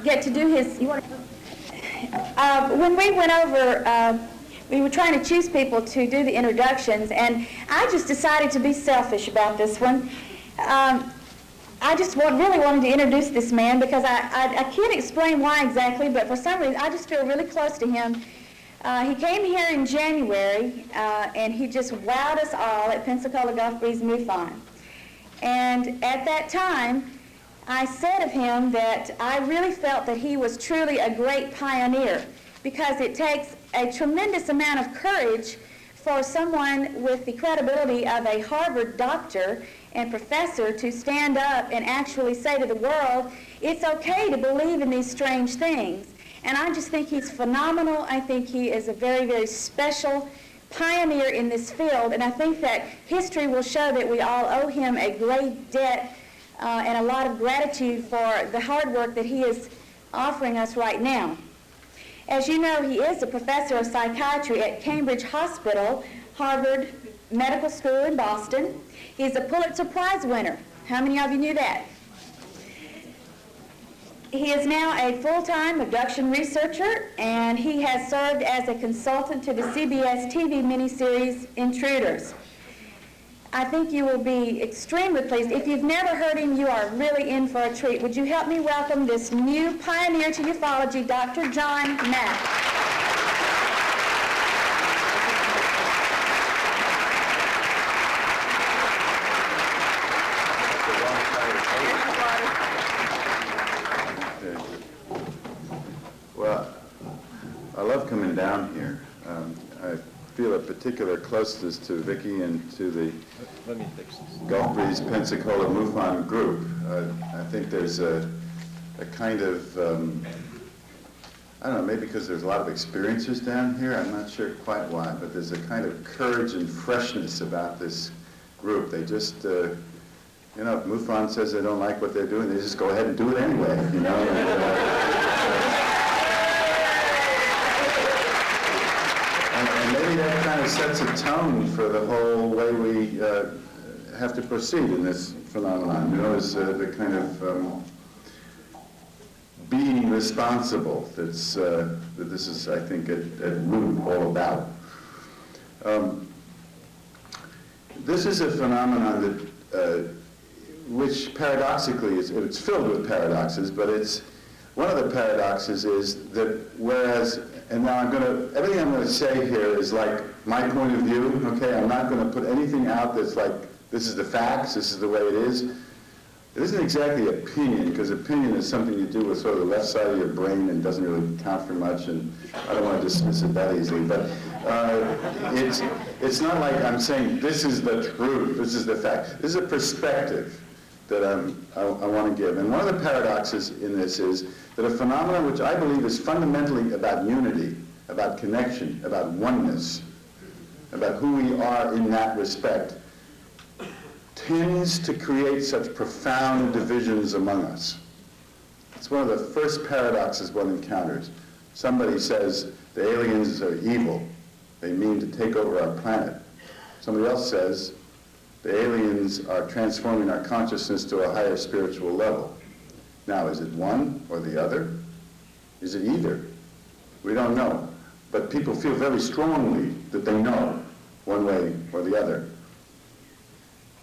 get to do his. When we went over, we were trying to choose people to do the introductions, and I just decided to be selfish about this one. I just really wanted to introduce this man because I can't explain why exactly, but for some reason I just feel really close to him. He came here in January, and he just wowed us all at Pensacola Gulf Breeze MUFON. And at that time, I said of him that I really felt that he was truly a great pioneer, because it takes a tremendous amount of courage for someone with the credibility of a Harvard doctor and professor to stand up and actually say to the world, it's okay to believe in these strange things. And I just think he's phenomenal. I think he is a very, very special pioneer in this field, and I think that history will show that we all owe him a great debt and a lot of gratitude for the hard work that he is offering us right now. As you know, he is a professor of psychiatry at Cambridge Hospital, Harvard Medical School in Boston. He's a Pulitzer Prize winner. How many of you knew that? He is now a full-time abduction researcher, and he has served as a consultant to the CBS TV miniseries Intruders. I think you will be extremely pleased. If you've never heard him, you are really in for a treat. Would you help me welcome this new pioneer to ufology, Dr. John Mack. Well, I love coming down here. I feel a particular closeness to Vicki and to the Gulf Breeze Pensacola MUFON group. I think there's a kind of, I don't know, maybe because there's a lot of experiences down here, I'm not sure quite why, but there's a kind of courage and freshness about this group. They just, you know, if MUFON says they don't like what they're doing, they just go ahead and do it anyway, you know. And maybe that kind of sets a tone for the whole way we have to proceed in this phenomenon. You know, is the kind of being responsible that's that this is, I think, at root all about. This is a phenomenon that, which paradoxically it's filled with paradoxes, but it's one of the paradoxes is that whereas, and now everything I'm going to say here is like my point of view, okay? I'm not going to put anything out that's like, this is the facts, this is the way it is. It isn't exactly opinion, because opinion is something you do with sort of the left side of your brain and doesn't really count for much, and I don't want to dismiss it that easily, but it's not like I'm saying this is the truth, this is the fact. This is a perspective that I want to give. And one of the paradoxes in this is that a phenomenon which I believe is fundamentally about unity, about connection, about oneness, about who we are in that respect, tends to create such profound divisions among us. It's one of the first paradoxes one encounters. Somebody says the aliens are evil. They mean to take over our planet. Somebody else says the aliens are transforming our consciousness to a higher spiritual level. Now, is it one or the other? Is it either? We don't know. But people feel very strongly that they know one way or the other.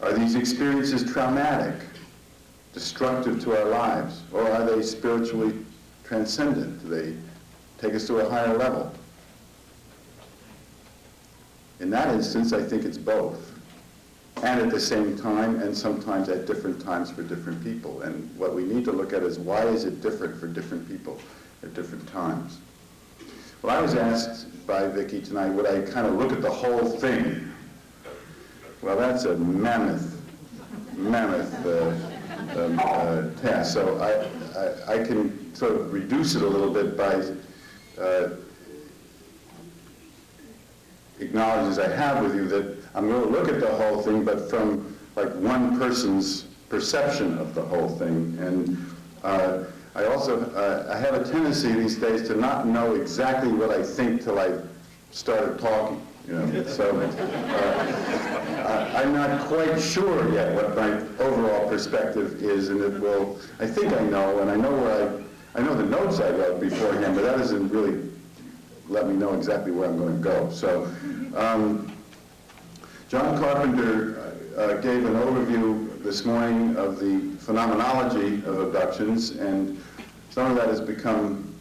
Are these experiences traumatic, destructive to our lives, or are they spiritually transcendent? Do they take us to a higher level? In that instance, I think it's both. And at the same time, and sometimes at different times for different people. And what we need to look at is why is it different for different people at different times? Well, I was asked by Vicki tonight, would I kind of look at the whole thing? Well, that's a mammoth task. So I can sort of reduce it a little bit by acknowledging as I have with you that I'm going to look at the whole thing, but from like one person's perception of the whole thing. And I also I have a tendency these days to not know exactly what I think till I started talking. You know, so I'm not quite sure yet what my overall perspective is, and it will. I think I know, and I know where I know the notes I wrote beforehand, but that doesn't really let me know exactly where I'm going to go. So, John Carpenter gave an overview this morning of the phenomenology of abductions, and some of that has become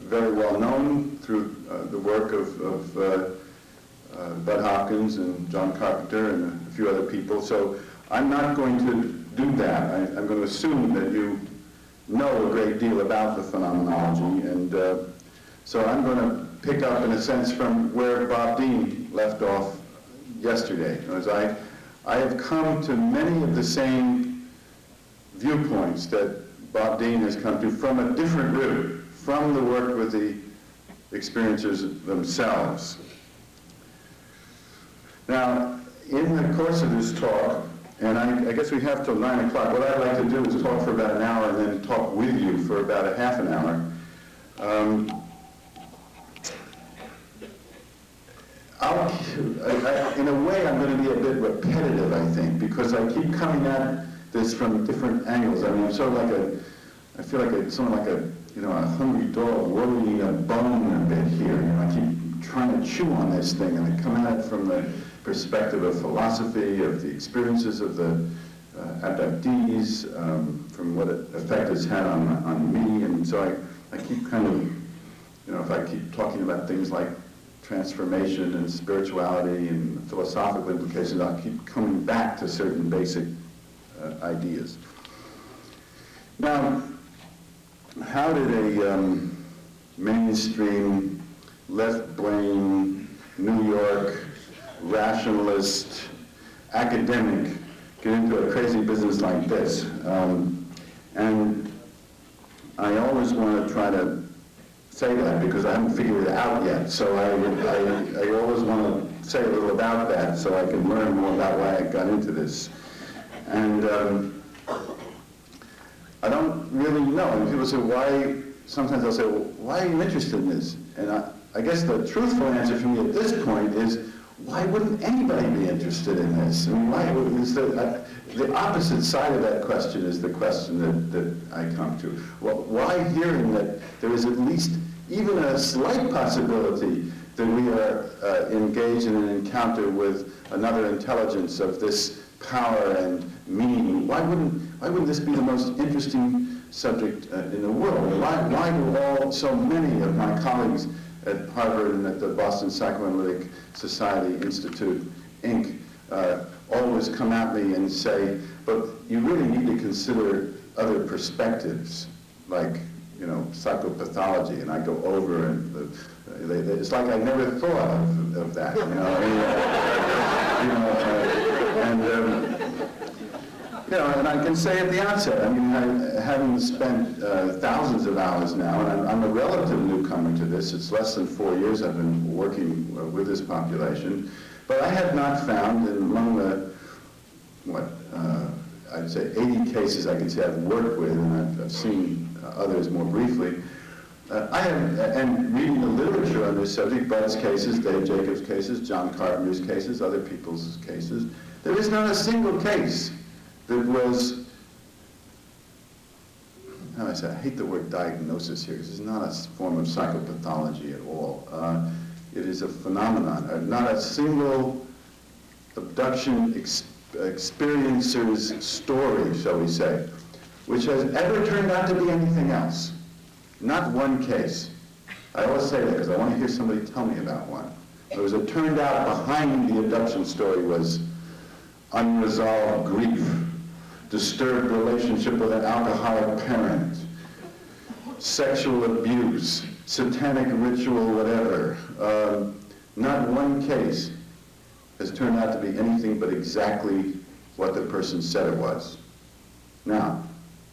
very well known through the work of Bud Hopkins and John Carpenter and a few other people. So I'm not going to do that. I'm going to assume that you know a great deal about the phenomenology, and so I'm going to pick up, in a sense, from where Bob Dean left off yesterday. As I have come to many of the same viewpoints that Bob Dean has come to from a different route, from the work with the experiencers themselves. Now, in the course of this talk, and I guess we have till 9 o'clock, what I'd like to do is talk for about an hour and then talk with you for about a half an hour. In a way, I'm going to be a bit repetitive, I think, because I keep coming at this from different angles. I mean, I'm sort of I feel like a hungry dog worrying a bone a bit here. I keep trying to chew on this thing, and I come at it from the perspective of philosophy, of the experiences of the abductees, from what effect it's had on me, and so I keep kind of, if I keep talking about things like transformation and spirituality and philosophical implications, I'll keep coming back to certain basic ideas. Now, how did a mainstream, left-brain, New York, rationalist, academic get into a crazy business like this? And I always want to try to say that because I haven't figured it out yet. So I always want to say a little about that so I can learn more about why I got into this. And I don't really know. And people say, why? Sometimes I'll say, well, why are you interested in this? And I guess the truthful answer for me at this point is, why wouldn't anybody be interested in this? I mean, why is the opposite side of that question is the question that I come to. Well, why hearing that there is at least even a slight possibility that we are engaged in an encounter with another intelligence of this power and meaning? Why wouldn't this be the most interesting subject in the world? Why do so many of my colleagues at Harvard and at the Boston Psychoanalytic Society Institute, Inc., always come at me and say, but you really need to consider other perspectives, like, psychopathology, and I go over and it's like I never thought of that, and I can say at the outset, I mean, having spent thousands of hours now, and I'm a relative newcomer to this. It's less than 4 years I've been working with this population, but I have not found, among the, I'd say 80 cases I can say I've worked with, and I've seen others more briefly, and reading the literature on this subject, Bud's cases, Dave Jacobs' cases, John Carpenter's cases, other people's cases, there is not a single case that was, how do I say, I hate the word diagnosis here, because it's not a form of psychopathology at all. It is a phenomenon. Not a single abduction experiencer's story, shall we say, which has ever turned out to be anything else. Not one case. I always say that because I want to hear somebody tell me about one. It turned out behind the abduction story was unresolved grief, disturbed relationship with an alcoholic parent, sexual abuse, satanic ritual, whatever. Not one case has turned out to be anything but exactly what the person said it was. Now,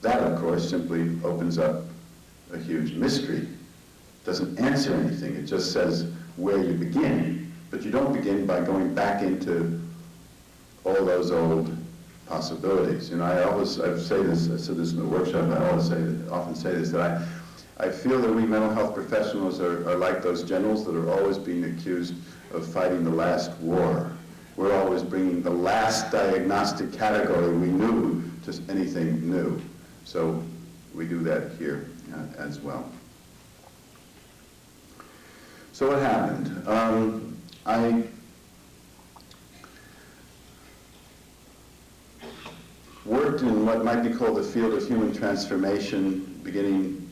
that, of course, simply opens up a huge mystery. It doesn't answer anything. It just says where you begin. But you don't begin by going back into all those old possibilities. I said this in the workshop, I often say this, that I feel that we mental health professionals are like those generals that are always being accused of fighting the last war. We're always bringing the last diagnostic category we knew to anything new. So we do that here. as well. So what happened? I worked in what might be called the field of human transformation beginning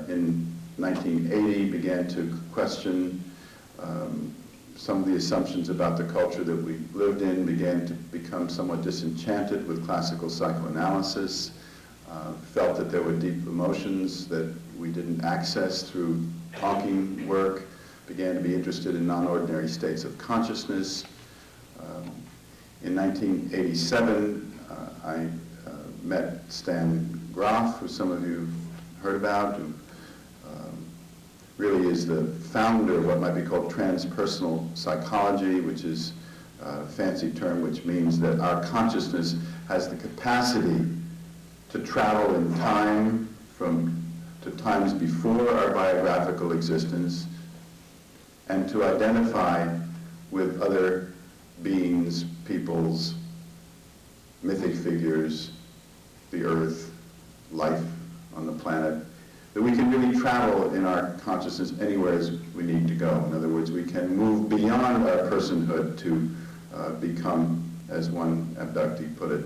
in 1980, began to question some of the assumptions about the culture that we lived in, began to become somewhat disenchanted with classical psychoanalysis, felt that there were deep emotions that we didn't access through talking work, began to be interested in non-ordinary states of consciousness. In 1987, I met Stan Grof, who some of you heard about, who really is the founder of what might be called transpersonal psychology, which is a fancy term which means that our consciousness has the capacity to travel in time to times before our biographical existence and to identify with other beings, peoples, mythic figures, the earth, life on the planet, that we can really travel in our consciousness anywhere as we need to go. In other words, we can move beyond our personhood to become, as one abductee put it,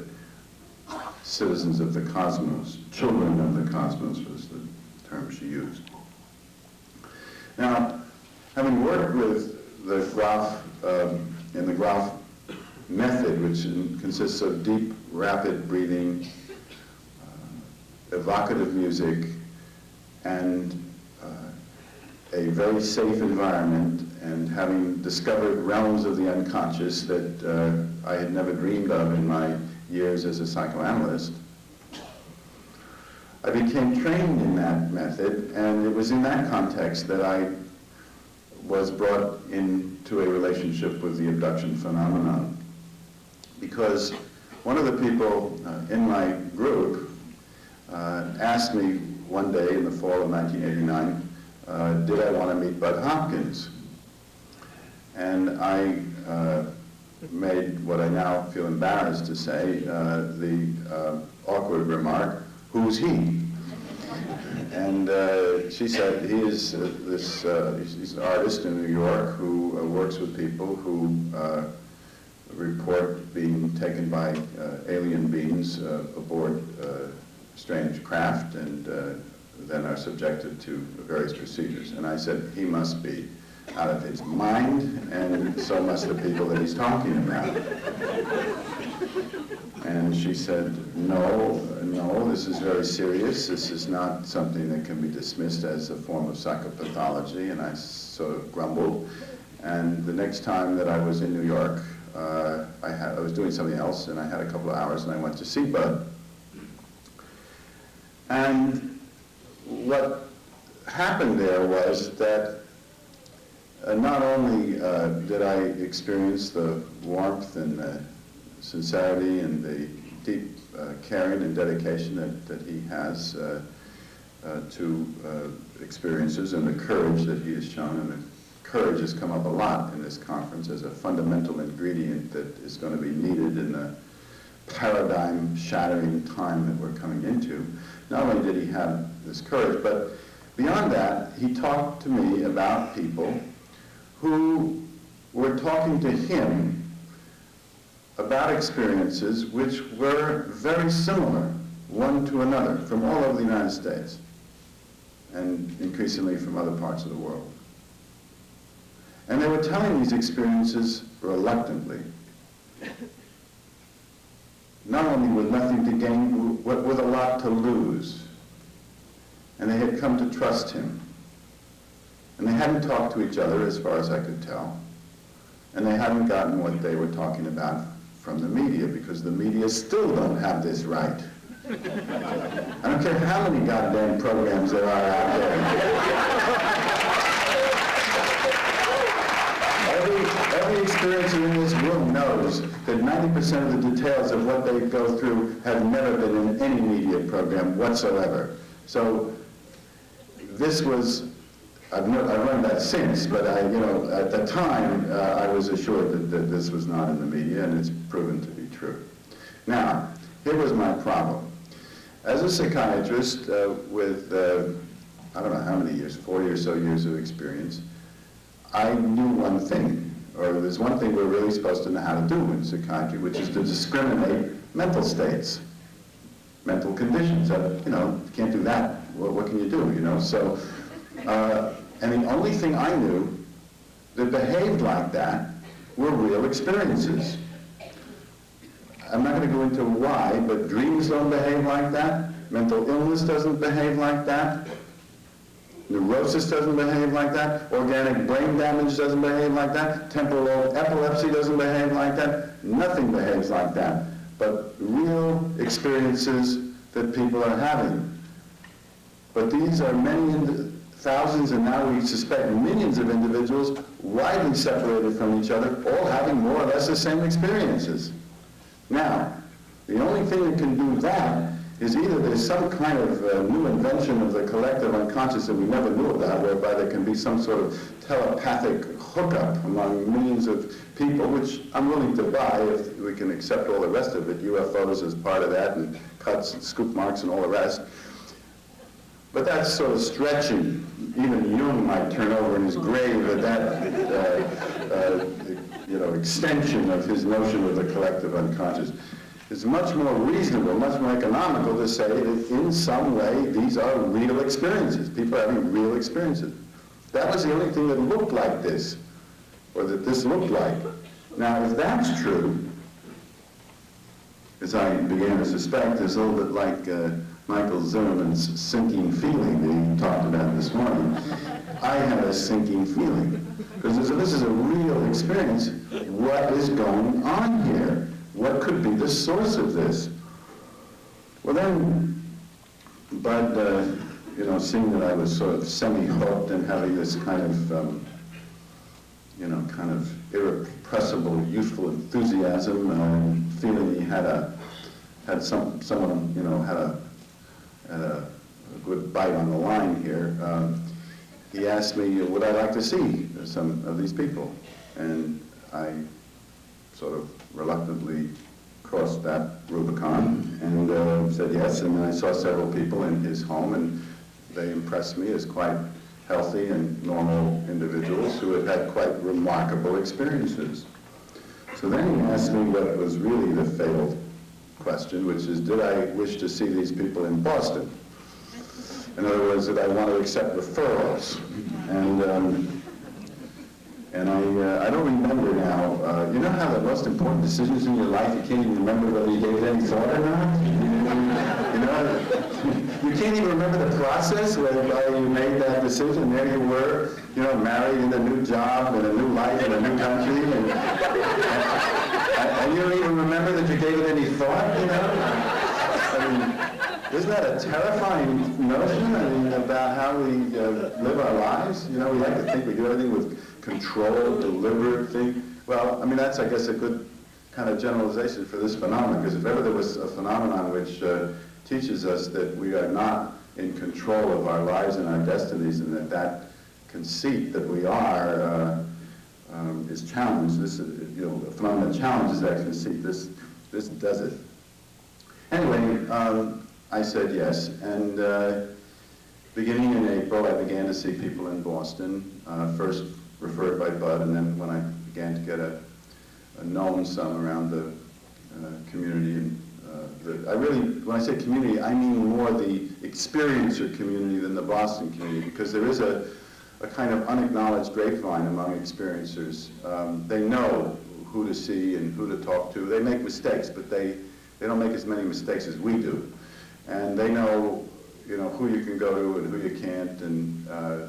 citizens of the cosmos, children of the cosmos was the term she used. Now, having worked with the Grof, in the Grof method, which consists of deep, rapid breathing, evocative music, and a very safe environment, and having discovered realms of the unconscious that I had never dreamed of in my years as a psychoanalyst, I became trained in that method, and it was in that context that I was brought into a relationship with the abduction phenomenon. Because one of the people in my group asked me one day in the fall of 1989, did I want to meet Bud Hopkins? And I made what I now feel embarrassed to say, the awkward remark, who's he? And she said, he is he's an artist in New York who works with people who report being taken by alien beings aboard strange craft and then are subjected to various procedures. And I said, he must be out of his mind, and so must the people that he's talking about. And she said, no, this is very serious. This is not something that can be dismissed as a form of psychopathology. And I sort of grumbled. And the next time that I was in New York, I was doing something else, and I had a couple of hours, and I went to see Bud. And what happened there was that not only did I experience the warmth and the sincerity and the deep caring and dedication that he has to experiences, and the courage that he has shown, and the courage has come up a lot in this conference as a fundamental ingredient that is going to be needed in the paradigm-shattering time that we're coming into. Not only did he have this courage, but beyond that, he talked to me about people who were talking to him about experiences which were very similar, one to another, from all over the United States, and increasingly from other parts of the world. And they were telling these experiences reluctantly, not only with nothing to gain, but with a lot to lose. And they had come to trust him. And they hadn't talked to each other, as far as I could tell. And they hadn't gotten what they were talking about from the media, because the media still don't have this right. I don't care how many goddamn programs there are out there. Every experiencer in this room knows that 90% of the details of what they go through have never been in any media program whatsoever. So this was, I've learned that since, but at the time I was assured that this was not in the media, and it's proven to be true. Now, here was my problem. As a psychiatrist with I don't know how many years, 40 or so years of experience, I knew one thing, or there's one thing we're really supposed to know how to do in psychiatry, which is to discriminate mental states, mental conditions. You know, you can't do that. Well, what can you do, you know? So, and the only thing I knew that behaved like that were real experiences. I'm not going to go into why, but dreams don't behave like that. Mental illness doesn't behave like that. Neurosis doesn't behave like that. Organic brain damage doesn't behave like that. Temporal epilepsy doesn't behave like that. Nothing behaves like that. But real experiences that people are having. But these are many thousands, and now we suspect millions of individuals widely separated from each other, all having more or less the same experiences. Now, the only thing that can do that is either there's some kind of new invention of the collective unconscious that we never knew about, whereby there can be some sort of telepathic hookup among millions of people, which I'm willing to buy if we can accept all the rest of it, UFOs as part of that, and cuts and scoop marks and all the rest. But that's sort of stretching. Even Jung might turn over in his grave at that extension of his notion of the collective unconscious. It's much more reasonable, much more economical to say that in some way these are real experiences. People are having real experiences. That was the only thing that looked like this, or that this looked like. Now, if that's true, as I began to suspect, it's a little bit like Michael Zimmerman's sinking feeling that he talked about this morning. I had a sinking feeling. Because this is a real experience. What is going on here? What could be the source of this? Well then, Bud, seeing that I was sort of semi-hooked and having this kind of, kind of irrepressible youthful enthusiasm, feeling he had a good bite on the line here, he asked me, would I like to see some of these people? And I sort of reluctantly crossed that Rubicon and said yes, and then I saw several people in his home, and they impressed me as quite healthy and normal individuals who had had quite remarkable experiences. So then he asked me what was really the fatal question, which is, did I wish to see these people in Boston? In other words, did I want to accept referrals? And I don't remember now. You know how the most important decisions in your life, you can't even remember whether you gave it any thought or not? You can't even remember the process whereby you made that decision. There you were, married in a new job, in a new life, in a new country, and you don't even remember that you gave it any thought, I mean, isn't that a terrifying notion, about how we live our lives? We like to think we do everything with controlled, deliberate thing. Well, I mean, that's, I guess, a good kind of generalization for this phenomenon, because if ever there was a phenomenon which teaches us that we are not in control of our lives and our destinies, and that conceit that we are is challenged. This, a phenomenon that challenges that conceit. This does it. Anyway, I said yes, and beginning in April, I began to see people in Boston. First referred by Bud, and then when I began to get a known some around the community. And when I say community, I mean more the experiencer community than the Boston community, because there is a kind of unacknowledged grapevine among experiencers. They know who to see and who to talk to. They make mistakes, but they don't make as many mistakes as we do. And they know, who you can go to and who you can't. And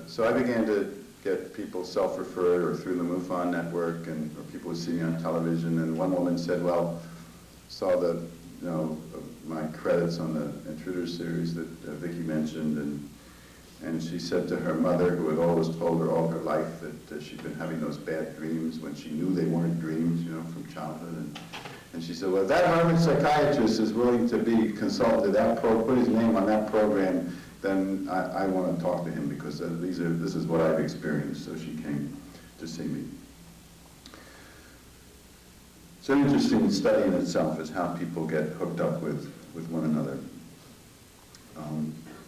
so I began to get people self-referred or through the MUFON network, or people who see me on television. And one woman said, well, saw my credits on the Intruder series that Vicki mentioned, and she said to her mother, who had always told her all her life that she'd been having those bad dreams when she knew they weren't dreams, from childhood. And she said, well, if that Harvard psychiatrist is willing to be consulted, put his name on that program, then I want to talk to him, because this is what I've experienced. So she came to see me. It's an interesting study in itself, is how people get hooked up with one another.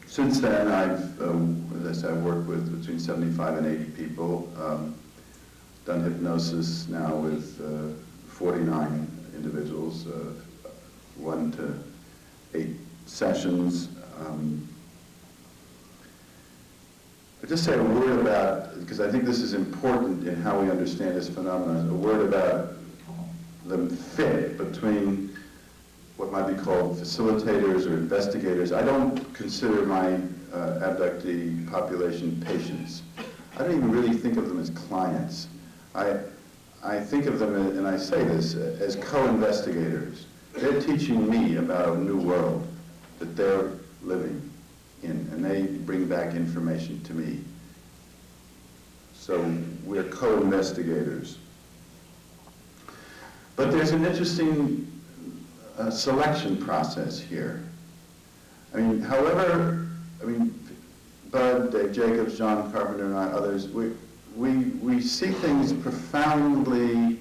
Since then, as I said, I've worked with between 75 and 80 people, done hypnosis now with 49 individuals, 1 to 8 sessions. But just say a word about, because I think this is important in how we understand this phenomenon, a word about the fit between what might be called facilitators or investigators. I don't consider my abductee population patients. I don't even really think of them as clients. I think of them, and I say this, as co-investigators. They're teaching me about a new world that they're living in, and they bring back information to me. So we're co-investigators. But there's an interesting selection process here. I mean, Bud, Dave Jacobs, John Carpenter, and others, we see things profoundly,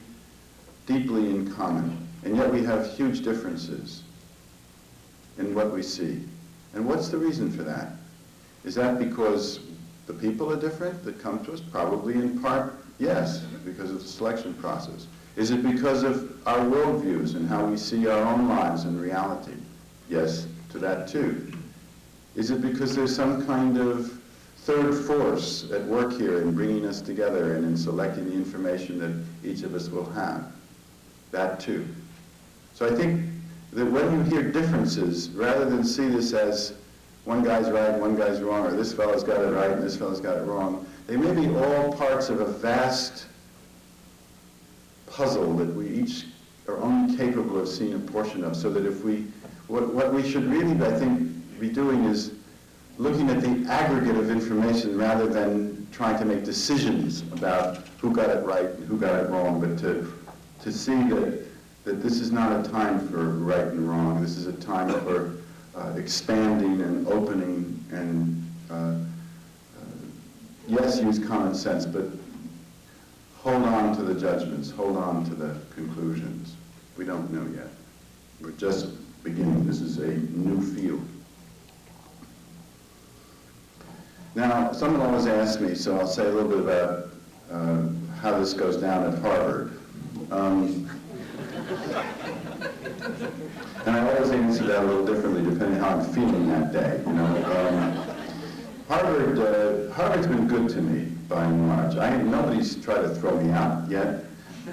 deeply in common, and yet we have huge differences in what we see. And what's the reason for that? Is that because the people are different that come to us? Probably in part, yes, because of the selection process. Is it because of our worldviews and how we see our own lives and reality? Yes, to that too. Is it because there's some kind of third force at work here in bringing us together and in selecting the information that each of us will have? That too. So I think that when you hear differences, rather than see this as one guy's right and one guy's wrong, or this fellow's got it right and this fellow's got it wrong, they may be all parts of a vast puzzle that we each are only capable of seeing a portion of, so that if what we should really, I think, be doing is looking at the aggregate of information rather than trying to make decisions about who got it right and who got it wrong, but to see that this is not a time for right and wrong. This is a time for expanding and opening and, yes, use common sense, but hold on to the judgments, hold on to the conclusions. We don't know yet. We're just beginning. This is a new field. Now, someone always asks me, so I'll say a little bit about how this goes down at Harvard. And I always answer that a little differently depending on how I'm feeling that day. You know, Harvard's been good to me by and large. Nobody's tried to throw me out yet.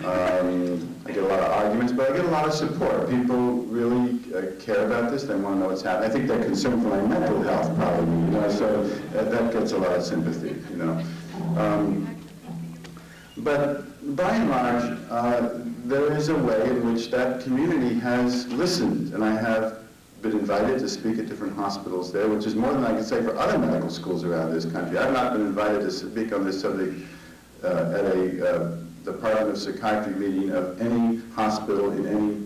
I get a lot of arguments, but I get a lot of support. People really care about this. They want to know what's happening. I think they're concerned for my mental health, probably. You know, so that gets a lot of sympathy. You know, but by and large, there is a way in which that community has listened, and I have been invited to speak at different hospitals there, which is more than I can say for other medical schools around this country. I've not been invited to speak on this subject at a Department of Psychiatry meeting of any hospital in any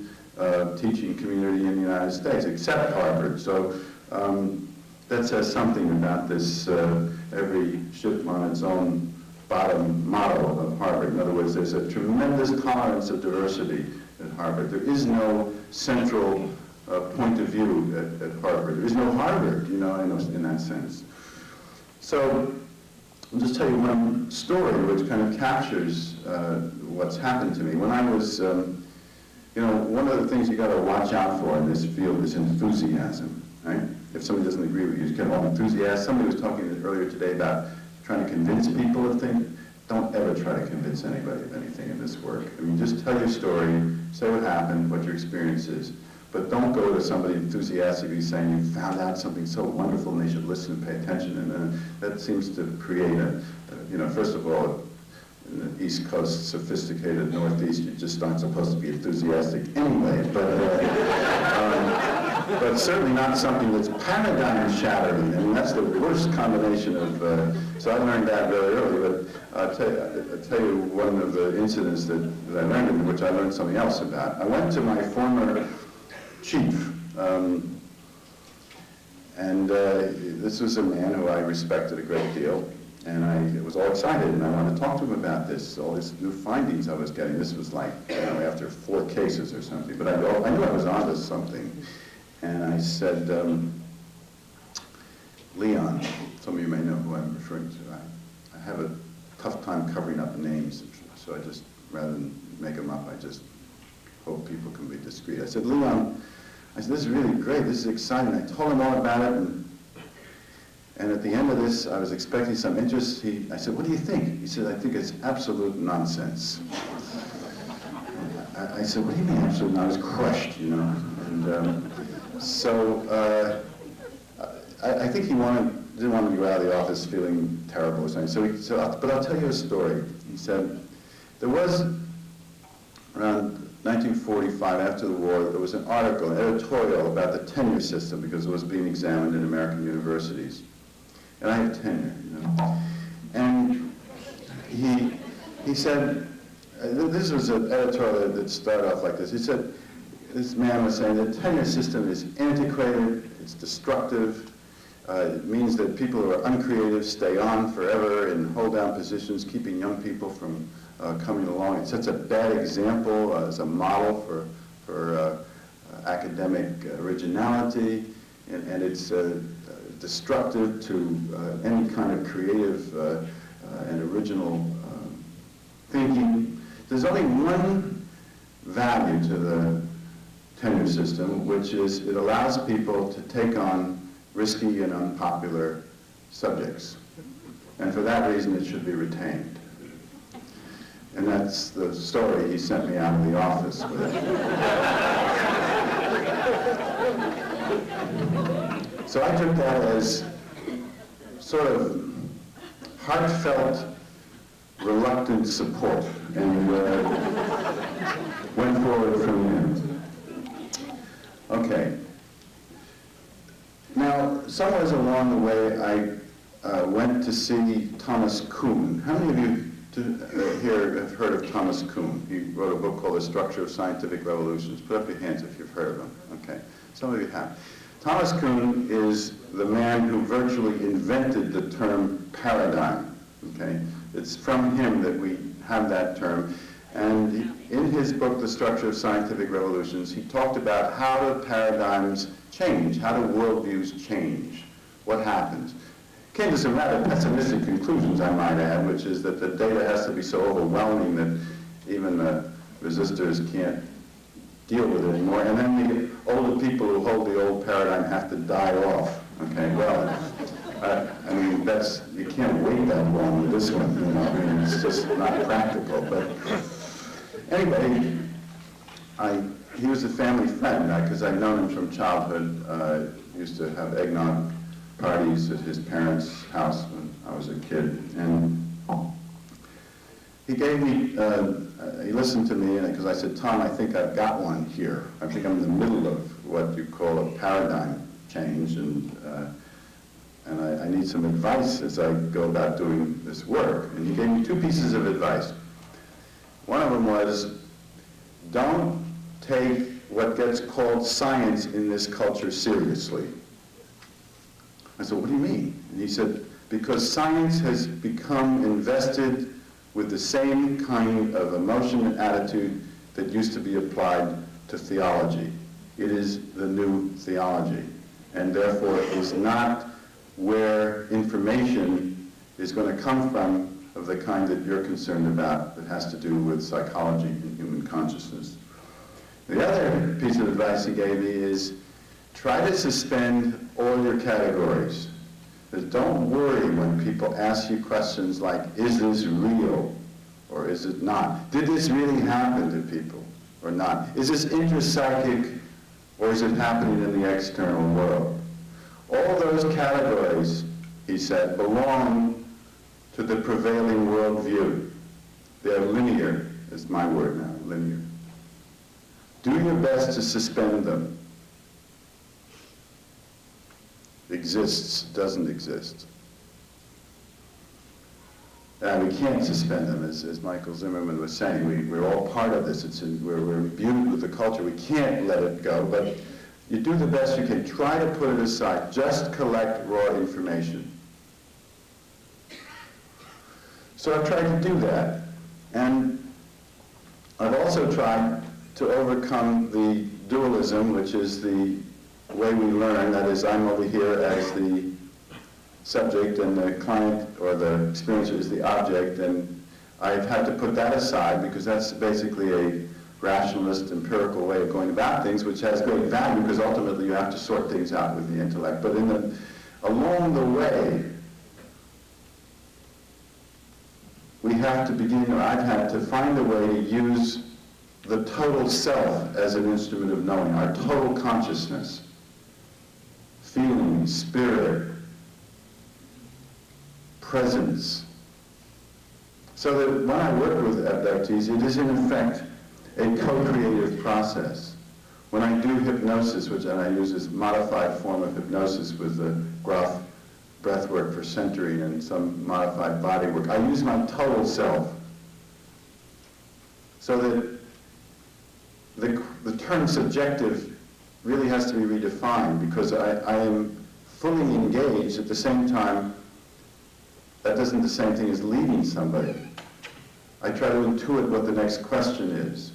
teaching community in the United States, except Harvard. So that says something about this every ship on its own bottom model of Harvard. In other words, there's a tremendous tolerance of diversity at Harvard. There is no central point of view at Harvard. There is no Harvard, you know, in that sense. So I'll just tell you one story which kind of captures what's happened to me. When I was, you know, one of the things you got to watch out for in this field is enthusiasm, right? If somebody doesn't agree with you, you get all enthusiasm. Somebody was talking earlier today about trying to convince people of things. Don't ever try to convince anybody of anything in this work. I mean, just tell your story, say what happened, what your experience is. But don't go to somebody enthusiastically saying you found out something so wonderful and they should listen and pay attention. And that seems to create you know, first of all, in the East Coast, sophisticated Northeast, you just aren't supposed to be enthusiastic anyway. But certainly not something that's paradigm shattering. I mean, that's the worst combination of, so I learned that very early, but I'll tell you one of the incidents that I learned, in which I learned something else about. I went to my former chief, and this was a man who I respected a great deal, and I was all excited, and I wanted to talk to him about this, all these new findings I was getting. This was like, you know, after 4 cases or something, but I knew I was onto something. And I said, Leon. Some of you may know who I'm referring to. I have a tough time covering up names, so I just, rather than make them up, I just hope people can be discreet. I said, Leon, this is really great, this is exciting. I told him all about it, and at the end of this, I was expecting some interest. I said, what do you think? He said, I think it's absolute nonsense. I said, what do you mean absolute? And I was crushed, you know. And I think he didn't want me to go out of the office feeling terrible or something. But I'll tell you a story. He said, there was, around 1945, after the war, there was an article, an editorial about the tenure system because it was being examined in American universities. And I have tenure, you know. And he said, this was an editorial that started off like this. He said, this man was saying the tenure system is antiquated, it's destructive, it means that people who are uncreative stay on forever in hold-down positions, keeping young people from coming along. It sets a bad example as a model for academic originality, and it's destructive to any kind of creative and original thinking. There's only one value to the tenure system, which is it allows people to take on risky and unpopular subjects. And for that reason, it should be retained. And that's the story he sent me out of the office with. So I took that as sort of heartfelt, reluctant support, and went forward from there. Okay. Now, somewhere along the way, I went to see Thomas Kuhn. How many of you here have heard of Thomas Kuhn? He wrote a book called The Structure of Scientific Revolutions. Put up your hands if you've heard of him. Okay. Some of you have. Thomas Kuhn is the man who virtually invented the term paradigm. Okay. It's from him that we have that term. And in his book, The Structure of Scientific Revolutions, he talked about how do paradigms change, how do worldviews change, what happens. Came to some rather pessimistic conclusions, I might add, which is that the data has to be so overwhelming that even the resistors can't deal with it anymore. And then the older people who hold the old paradigm have to die off. Okay, well, I mean, you can't wait that long with this one, you know, I mean, it's just not practical. But anyway, he was a family friend, because I'd known him from childhood. Used to have eggnog parties at his parents' house when I was a kid. And he gave me, he listened to me, because I said, Tom, I think I've got one here. I think I'm in the middle of what you call a paradigm change, and I need some advice as I go about doing this work. And he gave me two pieces of advice. One of them was, don't take what gets called science in this culture seriously. I said, what do you mean? And he said, because science has become invested with the same kind of emotion and attitude that used to be applied to theology. It is the new theology, and therefore is not where information is going to come from of the kind that you're concerned about that has to do with psychology and human consciousness. The other piece of advice he gave me is try to suspend all your categories. But don't worry when people ask you questions like, is this real or is it not? Did this really happen to people or not? Is this intrapsychic or is it happening in the external world? All those categories, he said, belong to the prevailing worldview. They're linear, is my word now, linear. Do your best to suspend them. Exists, doesn't exist. And we can't suspend them, as Michael Zimmerman was saying. We're all part of this. We're imbued with the culture. We can't let it go, but you do the best you can. Try to put it aside. Just collect raw information. So I've tried to do that. And I've also tried to overcome the dualism, which is the way we learn. That is, I'm over here as the subject and the client or the experiencer is the object, and I've had to put that aside because that's basically a rationalist, empirical way of going about things, which has great value because ultimately you have to sort things out with the intellect. But along the way, we have to begin, or I've had to find a way to use the total self as an instrument of knowing, our total consciousness, feeling, spirit, presence. So that when I work with abductees, it is in effect a co-creative process. When I do hypnosis, which I use this modified form of hypnosis with the Groff breath work for centering and some modified body work, I use my total self. So that the term subjective really has to be redefined because I am fully engaged at the same time. That isn't the same thing as leading somebody. I try to intuit what the next question is.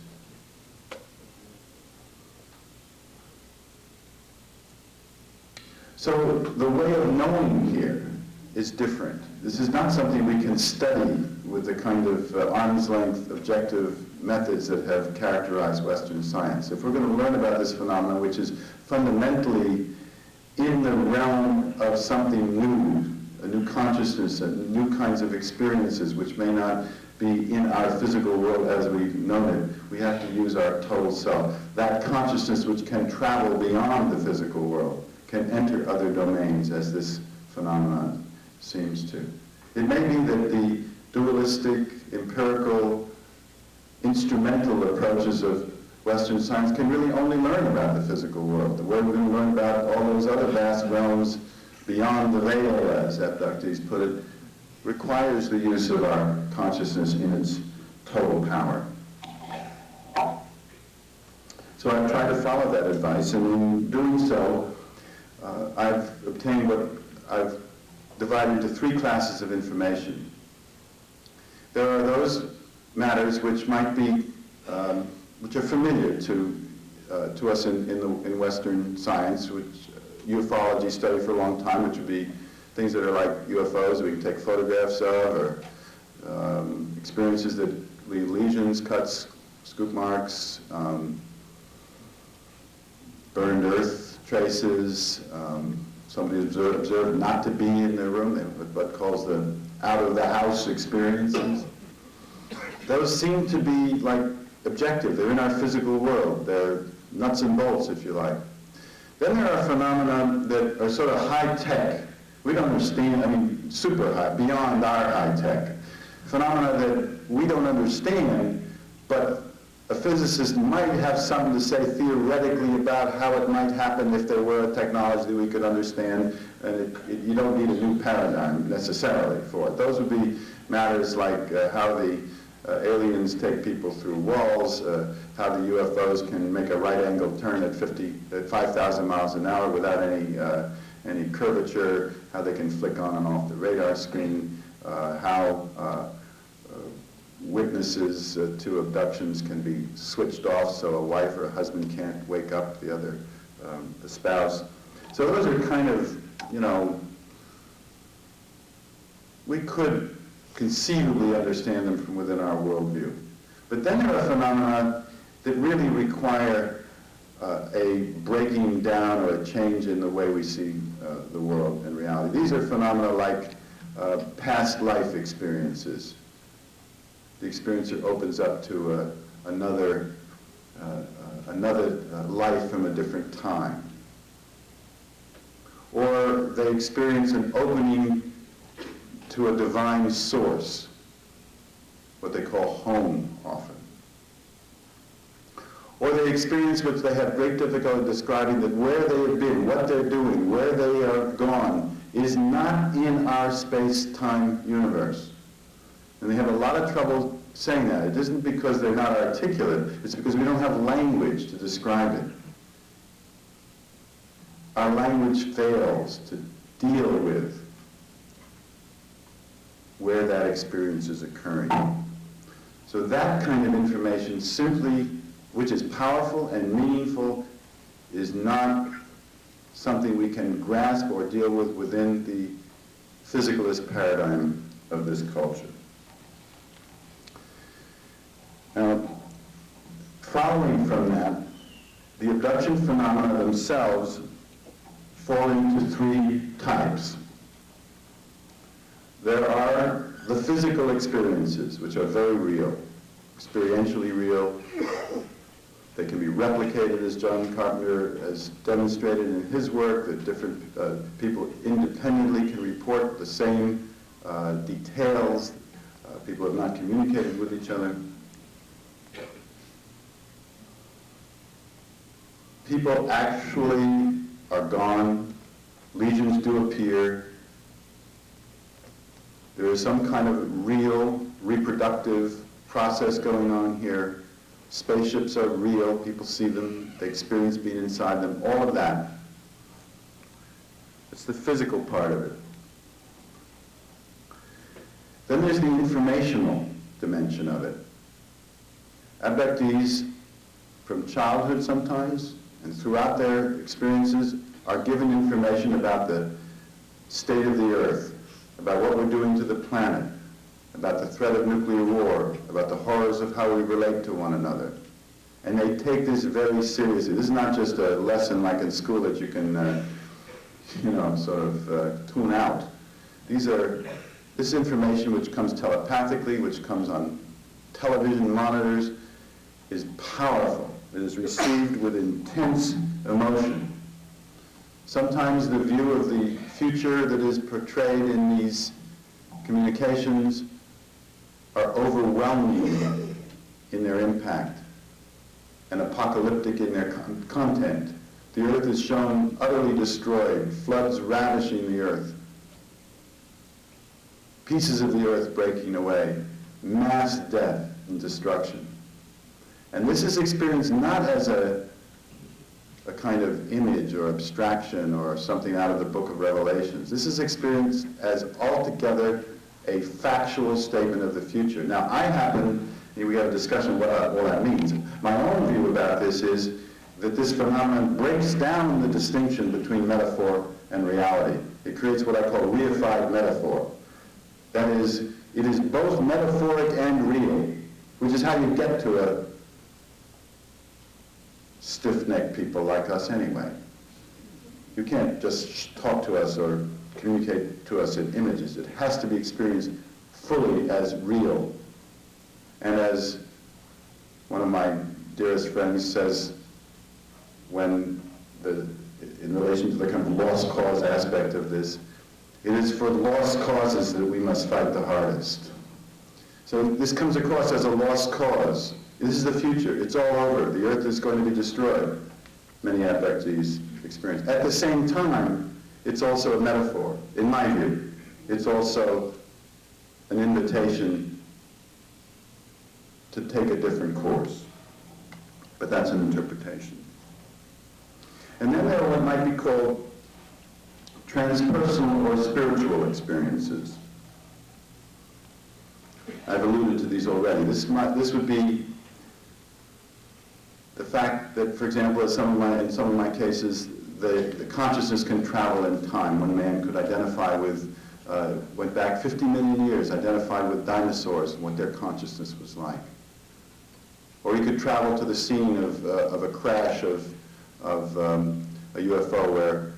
So the way of knowing here is different. This is not something we can study with the kind of arm's length objective methods that have characterized Western science. If we're going to learn about this phenomenon, which is fundamentally in the realm of something new, a new consciousness, and new kinds of experiences which may not be in our physical world as we've known it, we have to use our total self. That consciousness which can travel beyond the physical world, can enter other domains as this phenomenon seems to. It may be that the dualistic, empirical, instrumental approaches of Western science can really only learn about the physical world. The way we're going to learn about all those other vast realms beyond the veil, as abductees put it, requires the use of our consciousness in its total power. So I've tried to follow that advice, and in doing so, I've obtained what I've divided into three classes of information. There are those matters which might be, which are familiar to us in Western science, which ufology study for a long time, which would be things that are like UFOs that we can take photographs of, or experiences that leave lesions, cuts, scoop marks, burned earth traces, somebody observed not to be in their room, what calls the out-of-the-house experiences. Those seem to be like objective. They're in our physical world. They're nuts and bolts, if you like. Then there are phenomena that are sort of high-tech. We don't understand, I mean, super high, beyond our high-tech. Phenomena that we don't understand, but a physicist might have something to say theoretically about how it might happen if there were a technology that we could understand, and you don't need a new paradigm necessarily for it. Those would be matters like how the aliens take people through walls, how the UFOs can make a right-angle turn at 5,000 miles an hour without any curvature, how they can flick on and off the radar screen, how witnesses to abductions can be switched off so a wife or a husband can't wake up the other the spouse. So those are kind of, you know, we could conceivably understand them from within our worldview. But then there are phenomena that really require a breaking down or a change in the way we see the world and reality. These are phenomena like past life experiences. The experiencer opens up to another life from a different time. Or they experience an opening to a divine source, what they call home often. Or they experience what they have great difficulty describing, that where they have been, what they're doing, where they are gone, is not in our space-time universe. And they have a lot of trouble saying that. It isn't because they're not articulate, it's because we don't have language to describe it. Our language fails to deal with where that experience is occurring. So that kind of information simply, which is powerful and meaningful, is not something we can grasp or deal with within the physicalist paradigm of this culture. Now, following from that, the abduction phenomena themselves fall into three types. There are the physical experiences, which are very real, experientially real. They can be replicated, as John Carpenter has demonstrated in his work, that different people independently can report the same details. People have not communicated with each other. People actually are gone. Legions do appear. There is some kind of real reproductive process going on here. Spaceships are real. People see them. They experience being inside them. All of that. It's the physical part of it. Then there's the informational dimension of it. Abductees, from childhood sometimes, and throughout their experiences, are given information about the state of the Earth, about what we're doing to the planet, about the threat of nuclear war, about the horrors of how we relate to one another. And they take this very seriously. This is not just a lesson like in school that you can, sort of tune out. This information, which comes telepathically, which comes on television monitors, is powerful. It is received with intense emotion. Sometimes the view of the future that is portrayed in these communications are overwhelming in their impact and apocalyptic in their content. The Earth is shown utterly destroyed, floods ravishing the Earth, pieces of the Earth breaking away, mass death and destruction. And this is experienced not as a kind of image or abstraction or something out of the book of Revelations. This is experienced as altogether a factual statement of the future. Now, we have a discussion what all that means. My own view about this is that this phenomenon breaks down the distinction between metaphor and reality. It creates what I call reified metaphor. That is, it is both metaphoric and real, which is how you get to a stiff-necked people like us anyway. You can't just talk to us or communicate to us in images. It has to be experienced fully as real. And as one of my dearest friends says, in relation to the kind of lost cause aspect of this, it is for lost causes that we must fight the hardest. So this comes across as a lost cause. This is the future. It's all over. The Earth is going to be destroyed. Many abductees experience. At the same time, it's also a metaphor, in my view. It's also an invitation to take a different course. But that's an interpretation. And then there are what might be called transpersonal or spiritual experiences. I've alluded to these already. This would be the fact that, for example, in some of my cases, the consciousness can travel in time. One man could identify with, went back 50 million years, identified with dinosaurs and what their consciousness was like. Or he could travel to the scene of a crash of a UFO where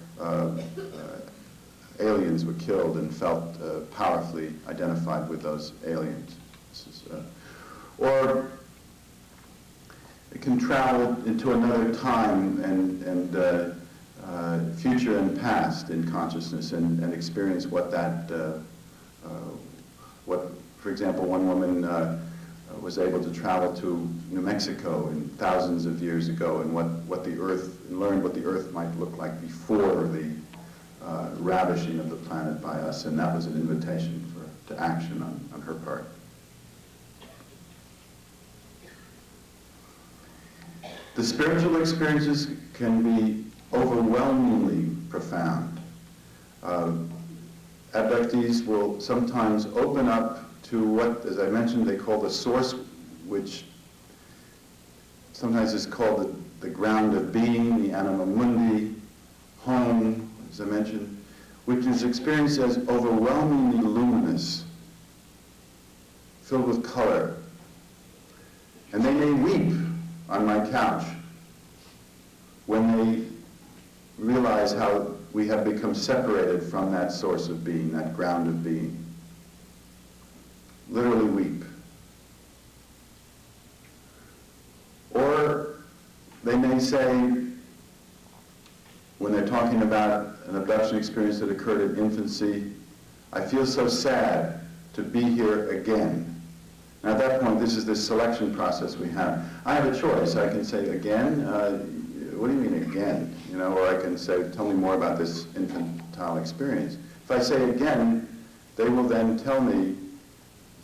aliens were killed and felt powerfully identified with those aliens. Or it can travel into another time and future and past in consciousness and experience what that, for example, one woman was able to travel to New Mexico thousands of years ago and learned what the Earth might look like before the ravishing of the planet by us, and that was an invitation to action on her part. The spiritual experiences can be overwhelmingly profound. Abductees will sometimes open up to what, as I mentioned, they call the source, which sometimes is called the ground of being, the anima mundi, home, as I mentioned, which is experienced as overwhelmingly luminous, filled with color. And they may weep on my couch when they realize how we have become separated from that source of being, that ground of being. Literally weep. Or they may say, when they're talking about an abduction experience that occurred in infancy, I feel so sad to be here again. And at that point, this is the selection process we have. I have a choice. I can say, again? What do you mean again? You know, or I can say, tell me more about this infantile experience. If I say again, they will then tell me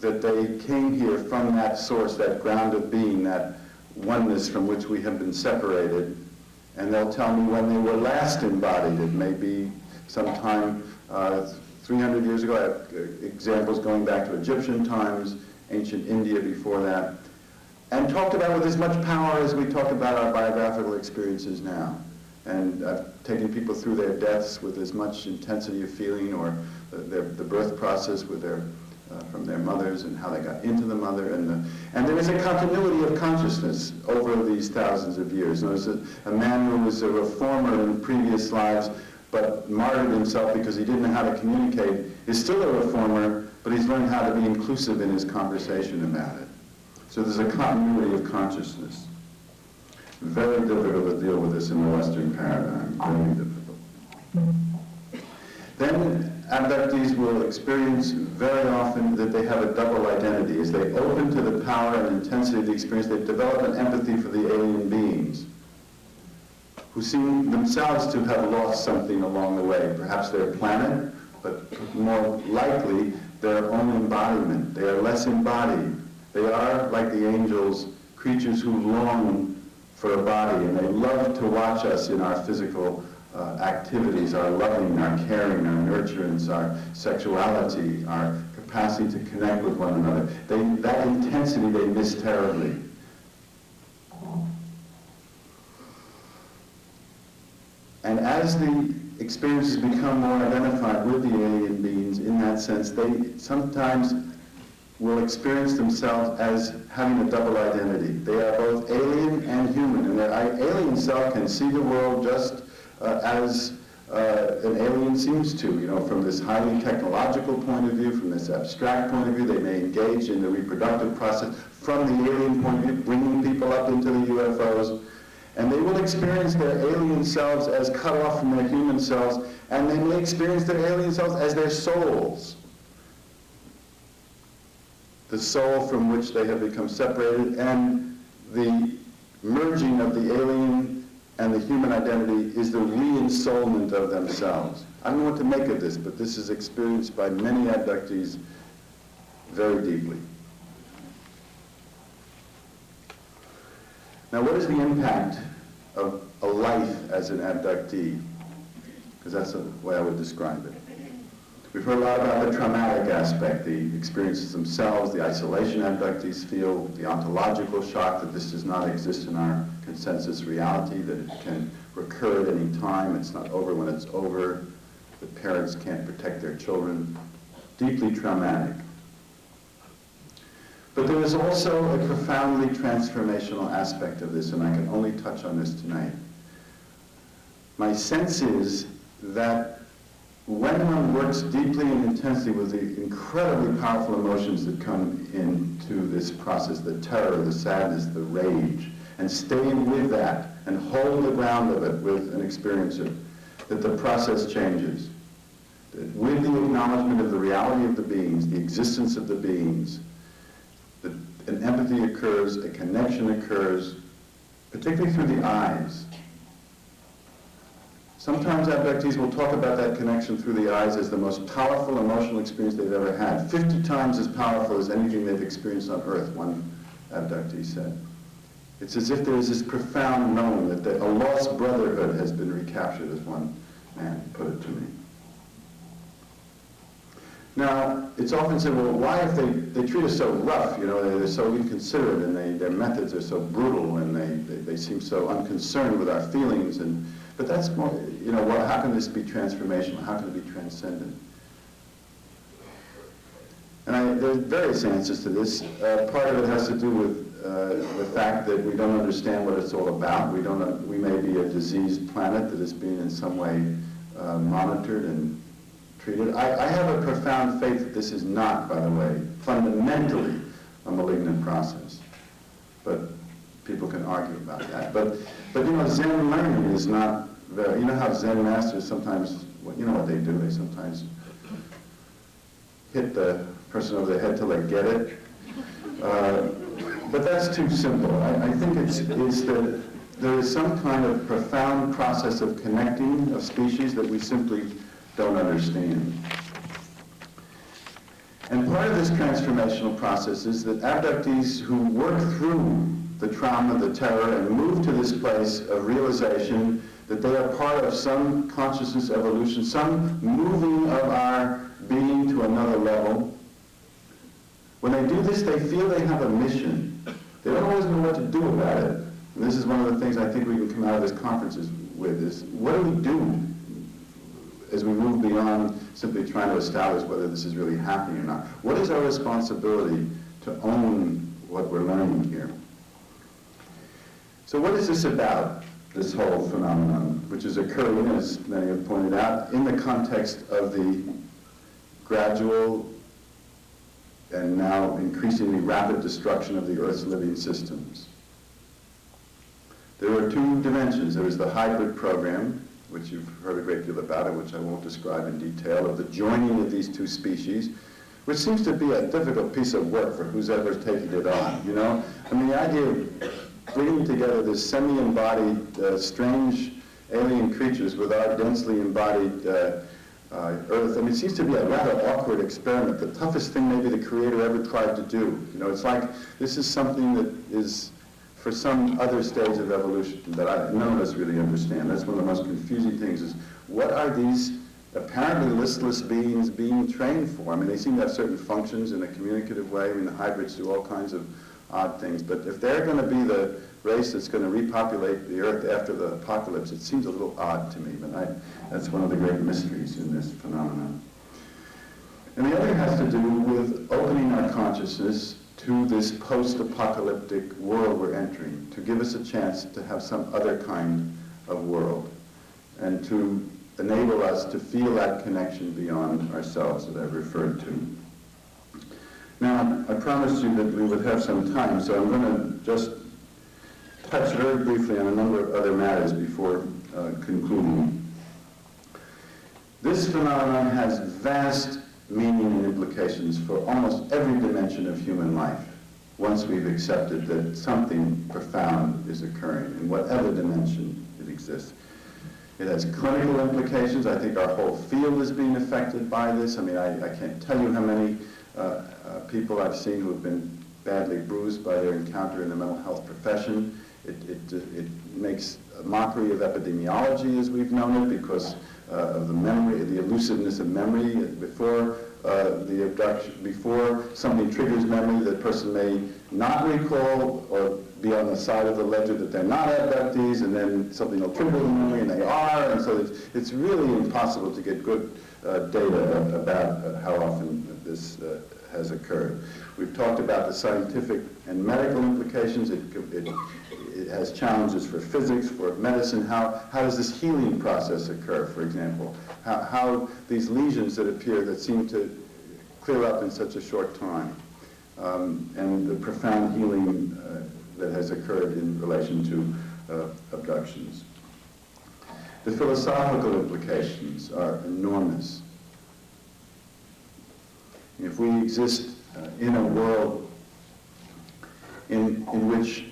that they came here from that source, that ground of being, that oneness from which we have been separated, and they'll tell me when they were last embodied. It may be sometime 300 years ago. I have examples going back to Egyptian times, ancient India before that, and talked about with as much power as we talk about our biographical experiences now. And I've taken people through their deaths with as much intensity of feeling, or the birth process with from their mothers and how they got into the mother. And there is a continuity of consciousness over these thousands of years. There's a man who was a reformer in previous lives, but martyred himself because he didn't know how to communicate, is still a reformer, but he's learned how to be inclusive in his conversation about it. So there's a continuity of consciousness. Very difficult to deal with this in the Western paradigm, very difficult. Then abductees will experience very often that they have a double identity. As they open to the power and intensity of the experience, they develop an empathy for the alien beings, who seem themselves to have lost something along the way. Perhaps their planet, but more likely their own embodiment. They are less embodied. They are, like the angels, creatures who long for a body, and they love to watch us in our physical activities, our loving, our caring, our nurturance, our sexuality, our capacity to connect with one another. That intensity they miss terribly. And as the experiences become more identified with the alien beings in that sense, they sometimes will experience themselves as having a double identity. They are both alien and human, and their alien self can see the world just as an alien seems to, you know, from this highly technological point of view, from this abstract point of view. They may engage in the reproductive process from the alien point of view, bringing people up into the UFOs. And they will experience their alien selves as cut off from their human selves, and they may experience their alien selves as their souls. The soul from which they have become separated, and the merging of the alien and the human identity is the re-ensoulment of themselves. I don't know what to make of this, but this is experienced by many abductees very deeply. Now, what is the impact of a life as an abductee? Because that's the way I would describe it. We've heard a lot about the traumatic aspect, the experiences themselves, the isolation abductees feel, the ontological shock that this does not exist in our consensus reality, that it can recur at any time, it's not over when it's over, the parents can't protect their children. Deeply traumatic. But there is also a profoundly transformational aspect of this, and I can only touch on this tonight. My sense is that when one works deeply and intensely with the incredibly powerful emotions that come into this process, the terror, the sadness, the rage, and stay with that and hold the ground of it with an experiencer, that the process changes. That with the acknowledgement of the reality of the beings, the existence of the beings, that an empathy occurs, a connection occurs, particularly through the eyes. Sometimes abductees will talk about that connection through the eyes as the most powerful emotional experience they've ever had. 50 times as powerful as anything they've experienced on Earth, one abductee said. It's as if there is this profound knowing that a lost brotherhood has been recaptured, as one man put it to me. Now, it's often said, well, why if they treat us so rough, you know, they're so inconsiderate, and their methods are so brutal, and they seem so unconcerned with our feelings, But that's more, how can this be transformational? How can it be transcendent? And there's various answers to this. Part of it has to do with the fact that we don't understand what it's all about. We may be a diseased planet that is being in some way monitored and treated. I have a profound faith that this is not, by the way, fundamentally a malignant process. But people can argue about that. But Zen learning is not very, how Zen masters sometimes, what they do? They sometimes hit the person over the head till they get it. But that's too simple. I think it's that there is some kind of profound process of connecting of species that we simply don't understand. And part of this transformational process is that abductees who work through the trauma, the terror, and move to this place of realization that they are part of some consciousness evolution, some moving of our being to another level. When they do this, they feel they have a mission. They don't always know what to do about it. And this is one of the things I think we can come out of this conference with, is what do we do as we move beyond simply trying to establish whether this is really happening or not? What is our responsibility to own what we're learning here? So what is this about, this whole phenomenon, which is occurring, as many have pointed out, in the context of the gradual and now increasingly rapid destruction of the Earth's living systems? There are two dimensions. There is the hybrid program, which you've heard a great deal about, and which I won't describe in detail, of the joining of these two species, which seems to be a difficult piece of work for who's ever taken it on, I mean, the idea of bringing together this semi-embodied, strange alien creatures with our densely embodied Earth, I mean, it seems to be a rather awkward experiment, the toughest thing maybe the Creator ever tried to do. It's like this is something that is for some other stage of evolution that none of us really understand. That's one of the most confusing things, is what are these apparently listless beings being trained for? I mean, they seem to have certain functions in a communicative way. I mean, the hybrids do all kinds of odd things. But if they're going to be the race that's going to repopulate the Earth after the apocalypse, it seems a little odd to me. But that's one of the great mysteries in this phenomenon. And the other has to do with opening our consciousness to this post-apocalyptic world we're entering, to give us a chance to have some other kind of world, and to enable us to feel that connection beyond ourselves that I've referred to. Now, I promised you that we would have some time, so I'm going to just touch very briefly on a number of other matters before concluding. This phenomenon has vast meaning and implications for almost every dimension of human life, once we've accepted that something profound is occurring in whatever dimension it exists. It has clinical implications. I think our whole field is being affected by this. I mean, I can't tell you how many people I've seen who have been badly bruised by their encounter in the mental health profession. It makes a mockery of epidemiology as we've known it, because of the memory, the elusiveness of memory. Before the abduction, before something triggers memory, the person may not recall or be on the side of the ledger that they're not abductees, and then something will trigger the memory and they are, and so it's really impossible to get good data about how often this has occurred. We've talked about the scientific and medical implications. It has challenges for physics, for medicine. How does this healing process occur, for example? How these lesions that appear that seem to clear up in such a short time, and the profound healing that has occurred in relation to abductions. The philosophical implications are enormous. If we exist in a world in which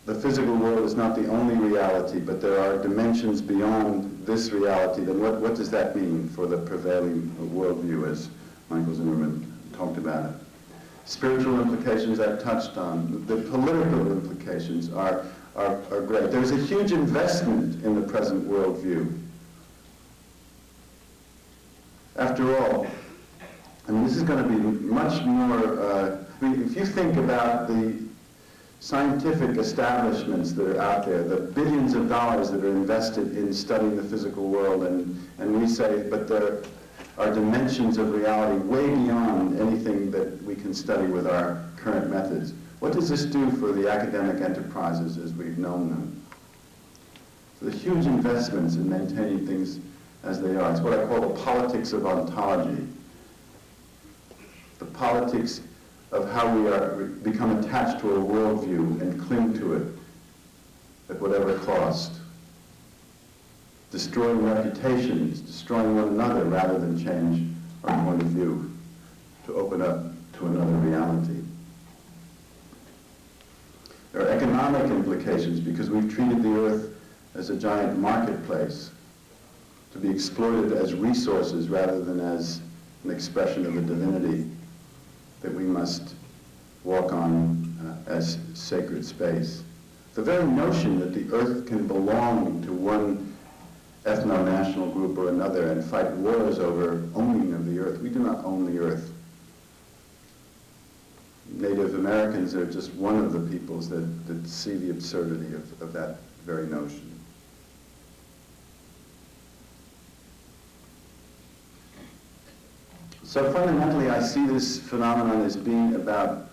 the physical world is not the only reality, but there are dimensions beyond this reality, then what does that mean for the prevailing worldview, as Michael Zimmerman talked about it? Spiritual implications I've touched on. The political implications are great. There's a huge investment in the present worldview. After all, I mean, this is going to be much more, I mean, if you think about the scientific establishments that are out there, the billions of dollars that are invested in studying the physical world, and we say, but there are dimensions of reality way beyond anything that we can study with our current methods. What does this do for the academic enterprises as we've known them? So the huge investments in maintaining things as they are. It's what I call the politics of ontology. The politics of how we become attached to a worldview and cling to it at whatever cost. Destroying reputations, destroying one another rather than change our point of view to open up to another reality. There are economic implications because we've treated the earth as a giant marketplace to be exploited as resources rather than as an expression of a divinity that we must walk on as sacred space. The very notion that the earth can belong to one ethno-national group or another and fight wars over owning of the earth. We do not own the earth. Native Americans are just one of the peoples that see the absurdity of that very notion. So fundamentally, I see this phenomenon as being about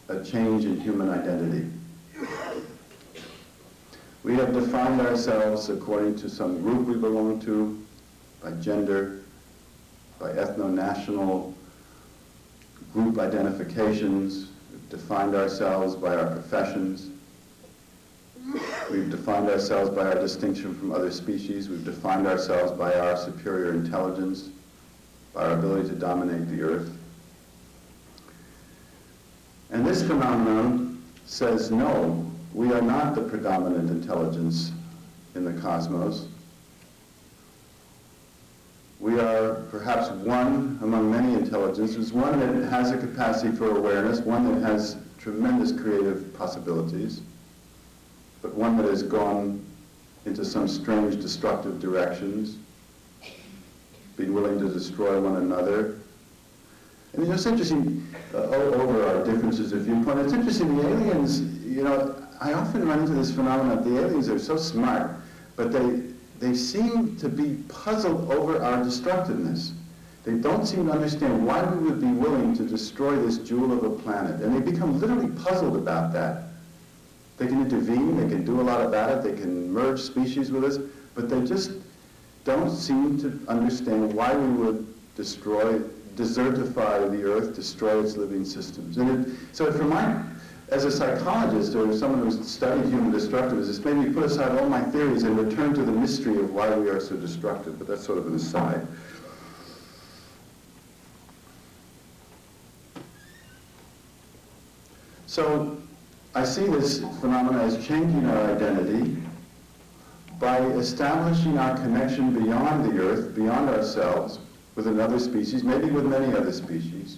a change in human identity. We have defined ourselves according to some group we belong to, by gender, by ethno-national group identifications. We've defined ourselves by our professions. We've defined ourselves by our distinction from other species. We've defined ourselves by our superior intelligence, by our ability to dominate the earth. And this phenomenon says, no, we are not the predominant intelligence in the cosmos. We are perhaps one among many intelligences, one that has a capacity for awareness, one that has tremendous creative possibilities, but one that has gone into some strange destructive directions, being willing to destroy one another. And it's interesting, over our differences of viewpoint, it's interesting, the aliens, I often run into this phenomenon, the aliens are so smart, but they seem to be puzzled over our destructiveness. They don't seem to understand why we would be willing to destroy this jewel of a planet, and they become literally puzzled about that. They can intervene, they can do a lot about it, they can merge species with us, but they just don't seem to understand why we would desertify the earth, destroy its living systems. And as a psychologist or someone who's studied human destructiveness, it's made me put aside all my theories and return to the mystery of why we are so destructive, but that's sort of an aside. So I see this phenomenon as changing our identity by establishing our connection beyond the earth, beyond ourselves, with another species, maybe with many other species,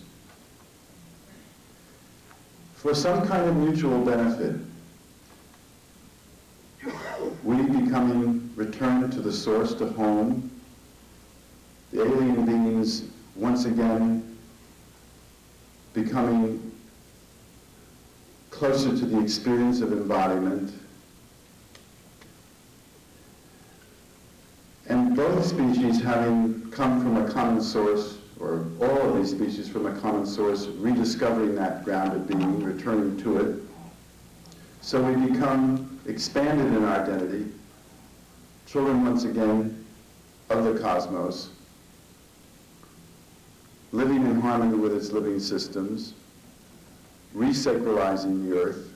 for some kind of mutual benefit. We becoming returned to the source, to home, the alien beings once again becoming closer to the experience of embodiment, and both species having come from a common source, or all of these species from a common source, rediscovering that grounded being, returning to it. So we become expanded in our identity, children once again of the cosmos, living in harmony with its living systems, resacralizing the earth,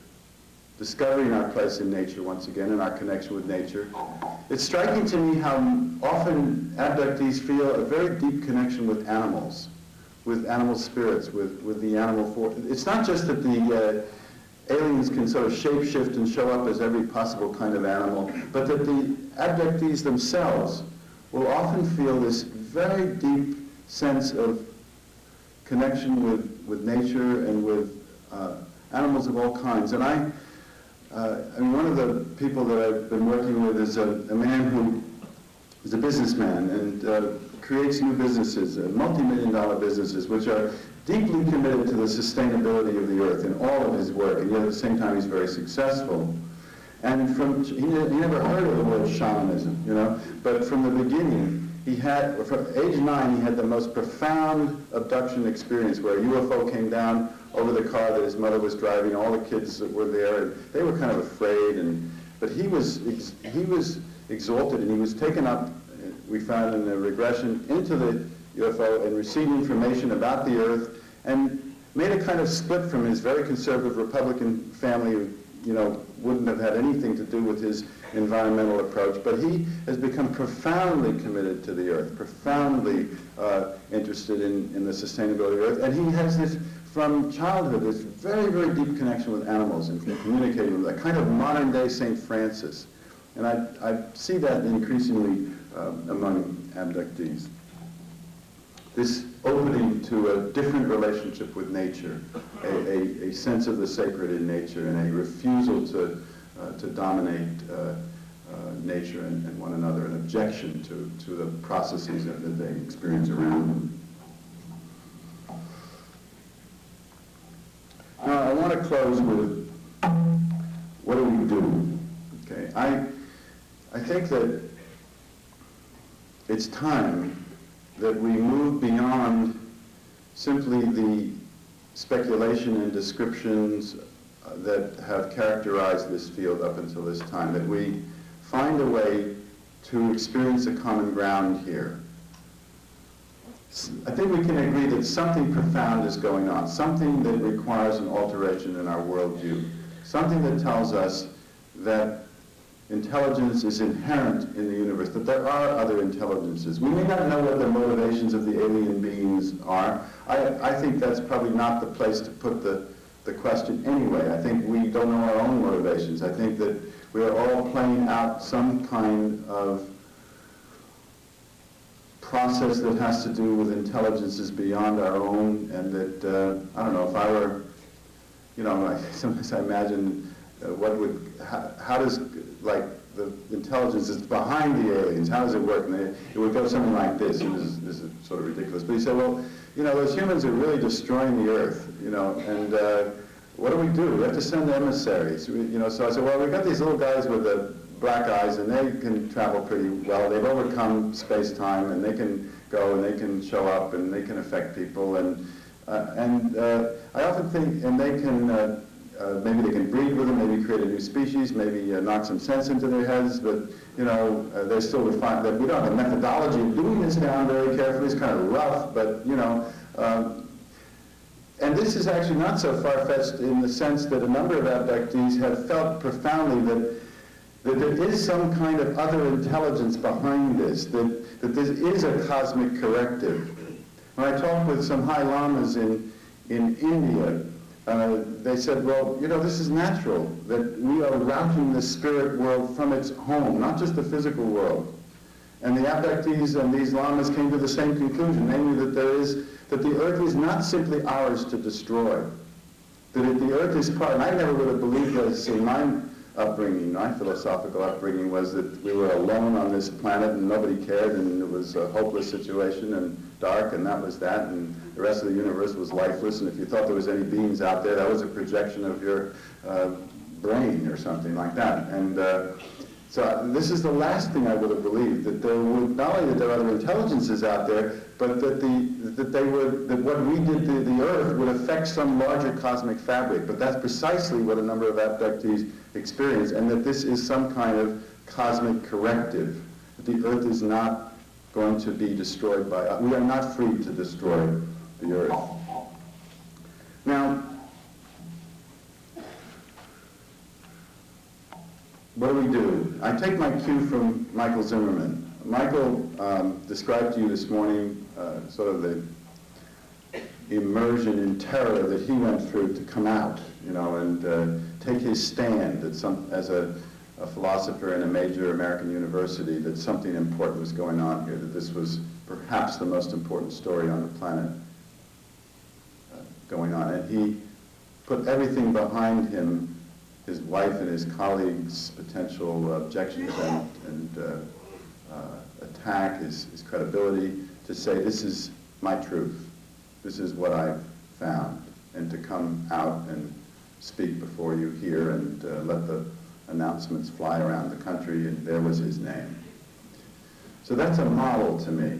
discovering our place in nature once again and our connection with nature. It's striking to me how often abductees feel a very deep connection with animal spirits, with the animal force. It's not just that the aliens can sort of shapeshift and show up as every possible kind of animal, but that the abductees themselves will often feel this very deep sense of connection with nature and with animals of all kinds. And one of the people that I've been working with is a man who is a businessman and creates new businesses, multi-million-dollar businesses, which are deeply committed to the sustainability of the earth in all of his work, and yet at the same time he's very successful. And he never heard of the word shamanism, you know, but from the beginning, from age 9, he had the most profound abduction experience where a UFO came down over the car that his mother was driving. All the kids that were there, and they were kind of afraid. But he was exalted, and he was taken up, we found in the regression, into the UFO and received information about the Earth, and made a kind of split from his very conservative Republican family who, you know, wouldn't have had anything to do with his environmental approach, but he has become profoundly committed to the Earth, profoundly interested in the sustainability of the Earth, and he has this, from childhood, this very, very deep connection with animals and communicating with them, a kind of modern-day St. Francis. And I see that increasingly among abductees. This opening to a different relationship with nature, a sense of the sacred in nature, and a refusal to dominate nature and one another, an objection to the processes that they experience around them. Now, I want to close with, what do we do? Okay, I think that it's time that we move beyond simply the speculation and descriptions that have characterized this field up until this time, that we find a way to experience a common ground here. I think we can agree that something profound is going on, something that requires an alteration in our worldview, something that tells us that intelligence is inherent in the universe, that there are other intelligences. We may not know what the motivations of the alien beings are. I think that's probably not the place to put the question anyway. I think we don't know our own motivations. I think that we are all playing out some kind of process that has to do with intelligences beyond our own, and that, I don't know, if I were, you know, sometimes I imagine how does, like, the intelligence is behind the aliens, how does it work? And it would go something like this, and this is sort of ridiculous, but he said, well, you know, those humans are really destroying the earth, you know, and what do? We have to send emissaries, you know. So I said, well, we've got these little guys with the black eyes, and they can travel pretty well. They've overcome space-time, and they can go, and they can show up, and they can affect people, and I often think, and they can, maybe they can breed with them, maybe create a new species, maybe knock some sense into their heads, but, you know, they still would find that we don't have a methodology of doing this down very carefully. It's kind of rough, but, you know, and this is actually not so far-fetched in the sense that a number of abductees have felt profoundly that there is some kind of other intelligence behind this, that this is a cosmic corrective. When I talked with some high lamas in India, they said, well, you know, this is natural, that we are routing the spirit world from its home, not just the physical world. And the abductees and these lamas came to the same conclusion, namely that the earth is not simply ours to destroy, that the earth is part, and I never would have believed this in my upbringing. My philosophical upbringing was that we were alone on this planet and nobody cared, and it was a hopeless situation and dark, and that was that, and the rest of the universe was lifeless, and if you thought there was any beings out there, that was a projection of your brain or something like that. And so this is the last thing I would have believed, that there would, not only that there are other intelligences out there, but that what we did to the earth would affect some larger cosmic fabric. But that's precisely what a number of abductees experience, and that this is some kind of cosmic corrective. That the earth is not going to be destroyed by us. We are not free to destroy the earth. Now, what do? I take my cue from Michael Zimmerman. Michael described to you this morning sort of the immersion in terror that he went through to come out, you know, and take his stand as a philosopher in a major American university, that something important was going on here, that this was perhaps the most important story on the planet going on. And he put everything behind him, his wife and his colleagues' potential objections and attack his credibility, to say, this is my truth. This is what I've found, and to come out and speak before you here and let the announcements fly around the country, and there was his name. So that's a model to me.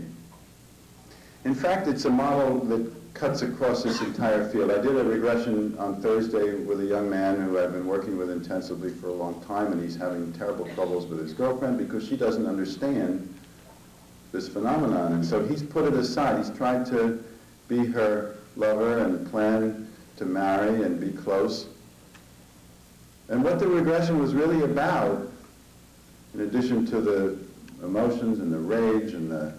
In fact, it's a model that cuts across this entire field. I did a regression on Thursday with a young man who I've been working with intensively for a long time, and he's having terrible troubles with his girlfriend because she doesn't understand this phenomenon. And so he's put it aside. He's tried to be her lover and plan to marry and be close. And what the regression was really about, in addition to the emotions and the rage and the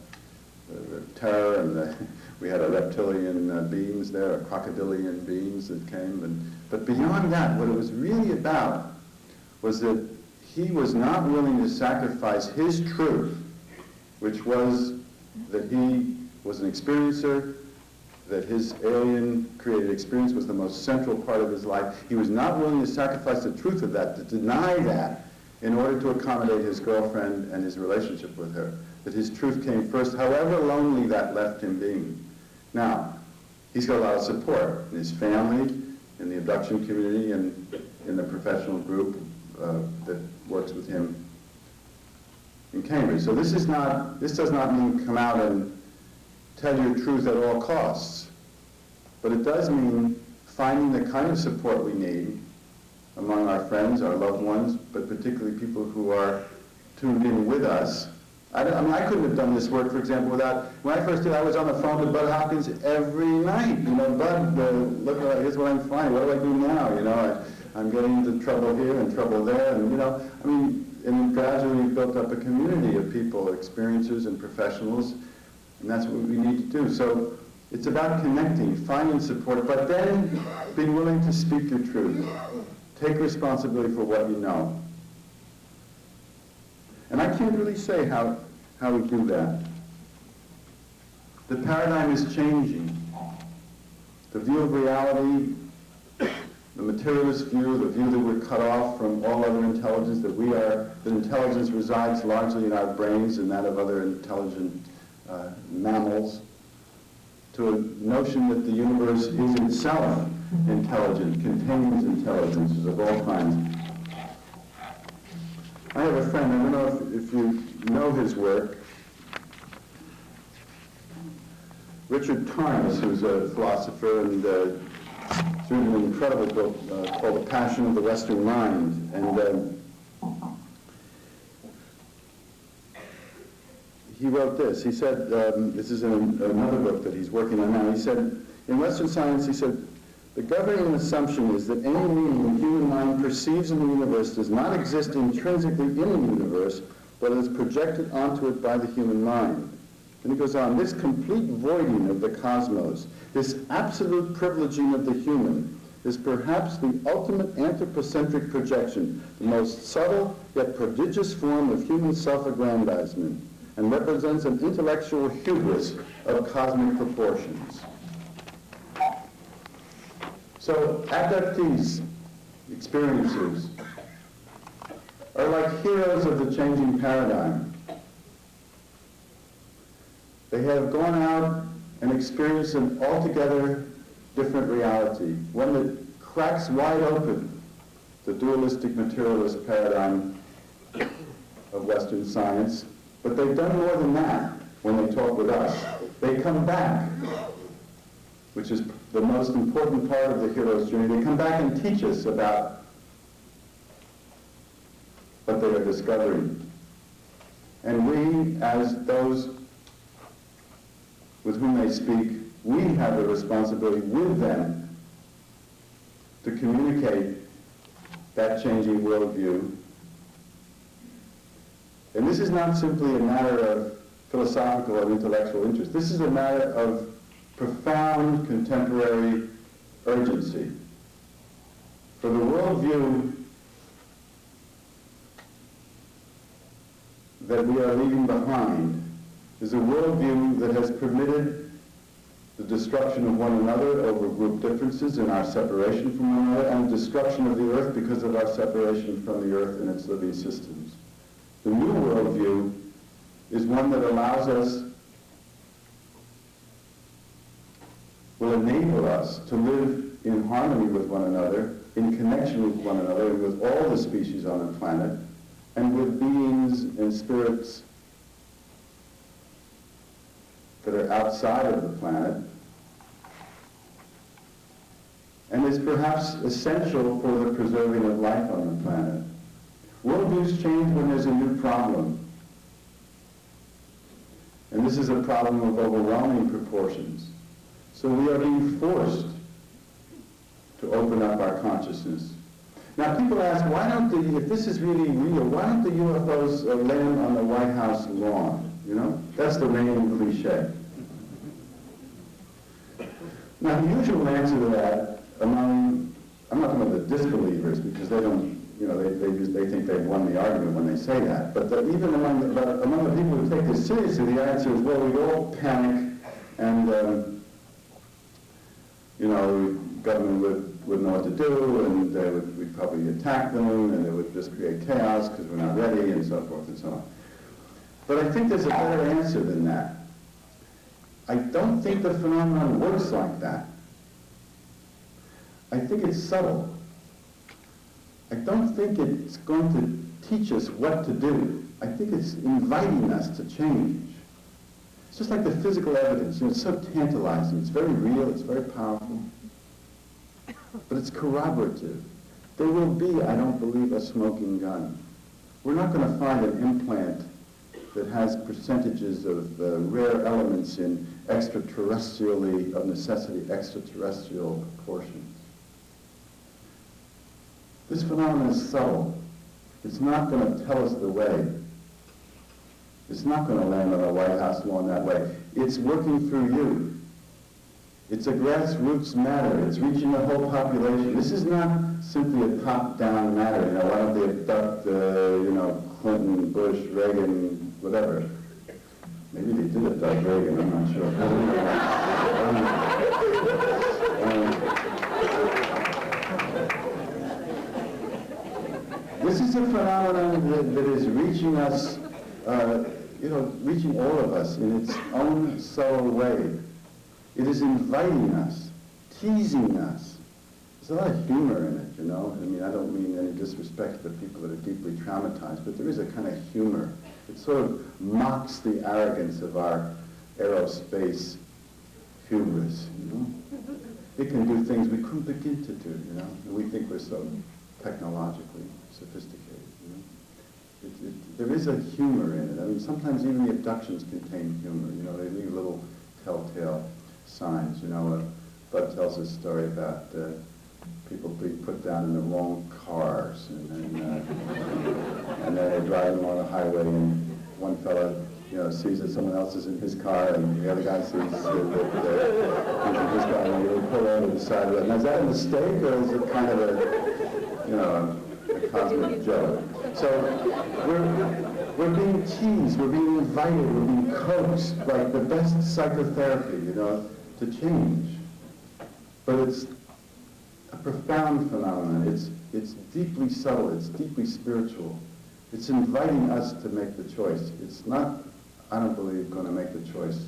terror and we had a reptilian beings there, a crocodilian beings that came. But beyond that, what it was really about was that he was not willing to sacrifice his truth, which was that he was an experiencer, that his alien-created experience was the most central part of his life. He was not willing to sacrifice the truth of that, to deny that, in order to accommodate his girlfriend and his relationship with her. That his truth came first, however lonely that left him being. Now, he's got a lot of support in his family, in the abduction community, and in the professional group that works with him in Cambridge. So this does not mean come out and tell your truth at all costs, but it does mean finding the kind of support we need among our friends, our loved ones, but particularly people who are tuned in with us. I couldn't have done this work, for example, without, when I first did, I was on the phone to Bud Hopkins every night. You know, Bud, look, here's what I'm finding. What do I do now? You know, I'm getting into trouble here and trouble there, and you know, I mean, and then gradually we built up a community of people, experiencers and professionals, and that's what we need to do. So it's about connecting, finding support, but then being willing to speak your truth. Take responsibility for what you know. And I can't really say how we do that. The paradigm is changing. The view of reality, the materialist view, the view that we're cut off from all other intelligence, that intelligence resides largely in our brains and that of other intelligent mammals, to a notion that the universe is itself intelligent, contains intelligences of all kinds. I have a friend, I don't know if you know his work, Richard Tarnas, who's a philosopher, and he's written an incredible book called The Passion of the Western Mind. And he wrote this. He said, this is in another book that he's working on now. He said, in Western science, he said, the governing assumption is that any meaning the human mind perceives in the universe does not exist intrinsically in the universe, but is projected onto it by the human mind. And he goes on, this complete voiding of the cosmos, this absolute privileging of the human, is perhaps the ultimate anthropocentric projection, the most subtle yet prodigious form of human self-aggrandizement, and represents an intellectual hubris of cosmic proportions. So adoptees, experiencers, are like heroes of the changing paradigm. They have gone out and experienced an altogether different reality, one that cracks wide open the dualistic materialist paradigm of Western science. But they've done more than that when they talk with us. They come back, which is the most important part of the hero's journey. They come back and teach us about what they are discovering. And we, as those with whom they speak, we have the responsibility with them to communicate that changing worldview. And this is not simply a matter of philosophical and intellectual interest. This is a matter of profound contemporary urgency. For the worldview that we are leaving behind is a worldview that has permitted the destruction of one another over group differences and our separation from one another, and the destruction of the earth because of our separation from the earth and its living systems. The new worldview is one that allows us will enable us to live in harmony with one another, in connection with one another, and with all the species on the planet, and with beings and spirits that are outside of the planet, and is perhaps essential for the preserving of life on the planet. Worldviews change when there's a new problem. And this is a problem of overwhelming proportions. So we are being forced to open up our consciousness. Now people ask, why don't the, if this is really real, why don't the UFOs land on the White House lawn? You know, that's the reigning cliche. Now the usual answer to that, among, I'm not talking about the disbelievers because they don't, you know, they think they've won the argument when they say that. But even among the people who take this seriously, the answer is, well, we'd all panic, and you know, government would know what to do, and we'd probably attack them, and it would just create chaos because we're not ready, and so forth and so on. But I think there's a better answer than that. I don't think the phenomenon works like that. I think it's subtle. I don't think it's going to teach us what to do. I think it's inviting us to change. It's just like the physical evidence. You know, it's so tantalizing. It's very real. It's very powerful. But it's corroborative. There will be, I don't believe, a smoking gun. We're not going to find an implant that has percentages of rare elements in extraterrestrially, of necessity, extraterrestrial proportions. This phenomenon is subtle. It's not going to tell us the way. It's not going to land on a White House lawn that way. It's working through you. It's a grassroots matter. It's reaching the whole population. This is not simply a top-down matter. You know, why don't they abduct, you know, Clinton, Bush, Reagan, whatever. Maybe they did abduct Reagan, I'm not sure. This is a phenomenon that is reaching us, you know, reaching all of us in its own subtle way. It is inviting us, teasing us. There's a lot of humor in it, you know. I mean, I don't mean any disrespect to people that are deeply traumatized, but there is a kind of humor. It sort of mocks the arrogance of our aerospace hubris, you know. It can do things we couldn't begin to do, you know. And we think we're so technologically sophisticated, you know. There is a humor in it. I mean, sometimes even the abductions contain humor, you know. They leave little telltale signs, you know. Bud tells a story about people being put down in the wrong cars, and then they're driving along the highway, and one fella, you know, sees that someone else is in his car, and the other guy sees that this guy, and they pull over to the side of it. Now, is that a mistake, or is it kind of a, you know, a cosmic joke? So we're being teased, we're being invited, we're being coaxed, like the best psychotherapy, you know, to change. But it's a profound phenomenon. It's deeply subtle. It's deeply spiritual. It's inviting us to make the choice. It's not, I don't believe, going to make the choice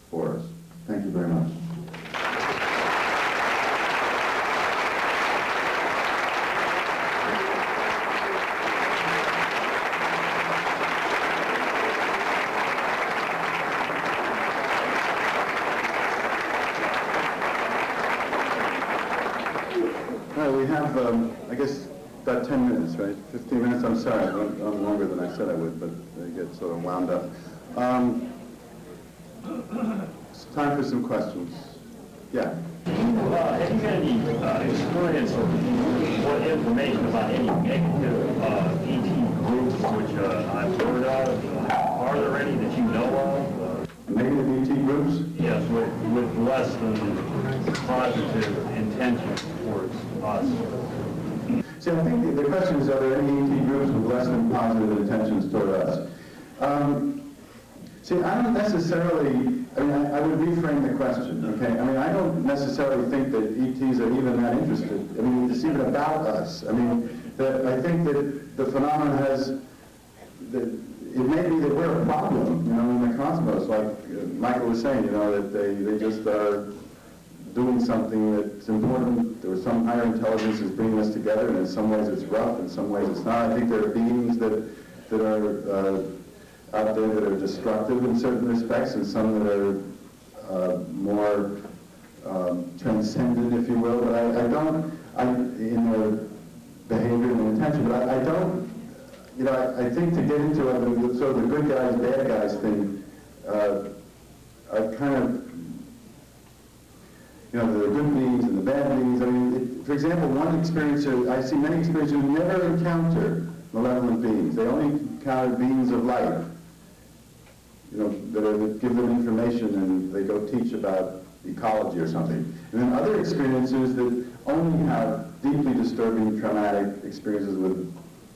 for us. Thank you very much. We have, I guess, about 10 minutes, right? 15 minutes, I'm sorry, I'm longer than I said I would, but I get sort of wound up. It's time for some questions. Yeah? Have you had any experience or information about any negative ET groups which I've heard of? Are there any that you know of? Negative ET groups? Yes, with less than positive intentions towards us. See, I think the question is, are there any ET groups with less than positive intentions toward us? See, I don't necessarily, I mean, I would reframe the question, okay? I mean, I don't necessarily think that ETs are even that interested. I mean, it's even about us. I mean, I think that the phenomenon has, it may be that we're a problem, you know, in the cosmos, like Michael was saying, you know, that they just are doing something that's important. There was some higher intelligence is bringing us together, and in some ways it's rough, in some ways it's not. I think there are beings that are out there that are destructive in certain respects, and some that are more transcendent, if you will. But in their behavior and intention, but I don't, you know, I think to get into it, so the good guys, bad guys thing, I kind of, you know, the good beings and the bad beings. I mean, for example, one experiencer, I see many experiencers who never encounter malevolent beings. They only encounter beings of light, you know, that give them information and they go teach about ecology or something. And then other experiencers that only have deeply disturbing, traumatic experiences with,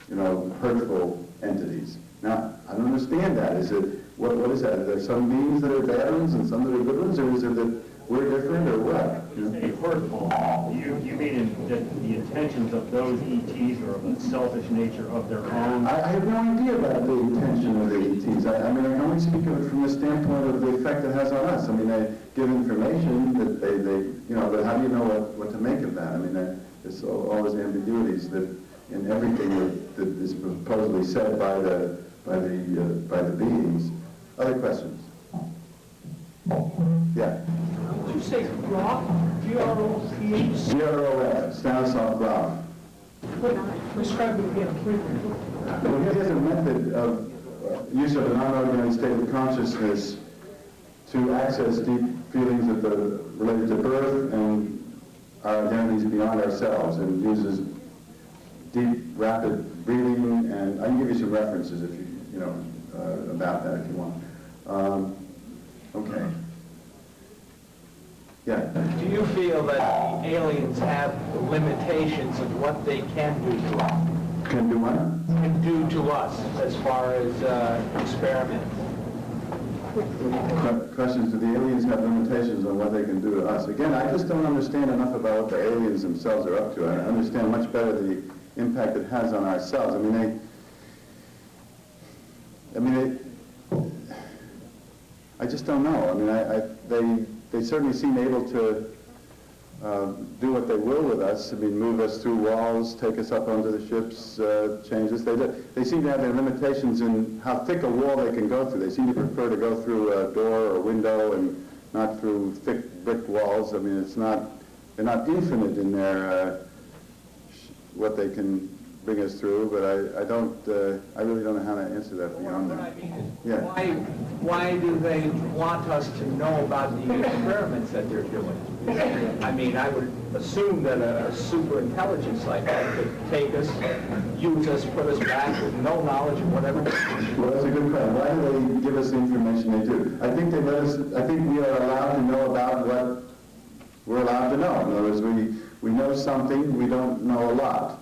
you know, hurtful entities. Now, I don't understand that. Is it, what is that? Are there some beings that are bad ones and some that are good ones, or is it that we're different, or what? You say hurtful, you mean that the intentions of those ETs are of a selfish nature of their own? I have no idea about the intention of the ETs. I mean, I can only speak of it from the standpoint of the effect it has on us. I mean, they give information that they you know, but how do you know what to make of that? I mean, there's always ambiguities that in everything that is supposedly said by the beings. Other questions? Yeah. Did you say Groff? G-R-O-P-H? G-R-O-F, Stanislav Grof. Describe it again, please. Well, he has a method of use of an unorganized state of consciousness to access deep feelings that are related to birth and our identities beyond ourselves, and uses deep, rapid breathing, and I can give you some references if you know about that if you want. Okay. Yeah. Do you feel that aliens have limitations of what they can do to us? Can do what? Can do to us as far as experiments? Questions, do the aliens have limitations on what they can do to us? Again, I just don't understand enough about what the aliens themselves are up to. I understand much better the impact it has on ourselves. I just don't know. I mean, they certainly seem able to do what they will with us. I mean, move us through walls, take us up onto the ships, change us. They seem to have their limitations in how thick a wall they can go through. They seem to prefer to go through a door or a window and not through thick brick walls. I mean, they're not infinite in their what they can bring us through, but I really don't know how to answer that beyond What that. I mean is, Yeah. why do they want us to know about the experiments that they're doing? I mean, I would assume that a super intelligence like that could take us, use us, put us back with no knowledge of whatever. Well, that's a good question. Why do they give us the information they do? I think I think we are allowed to know about what we're allowed to know. In other words, we know something, we don't know a lot.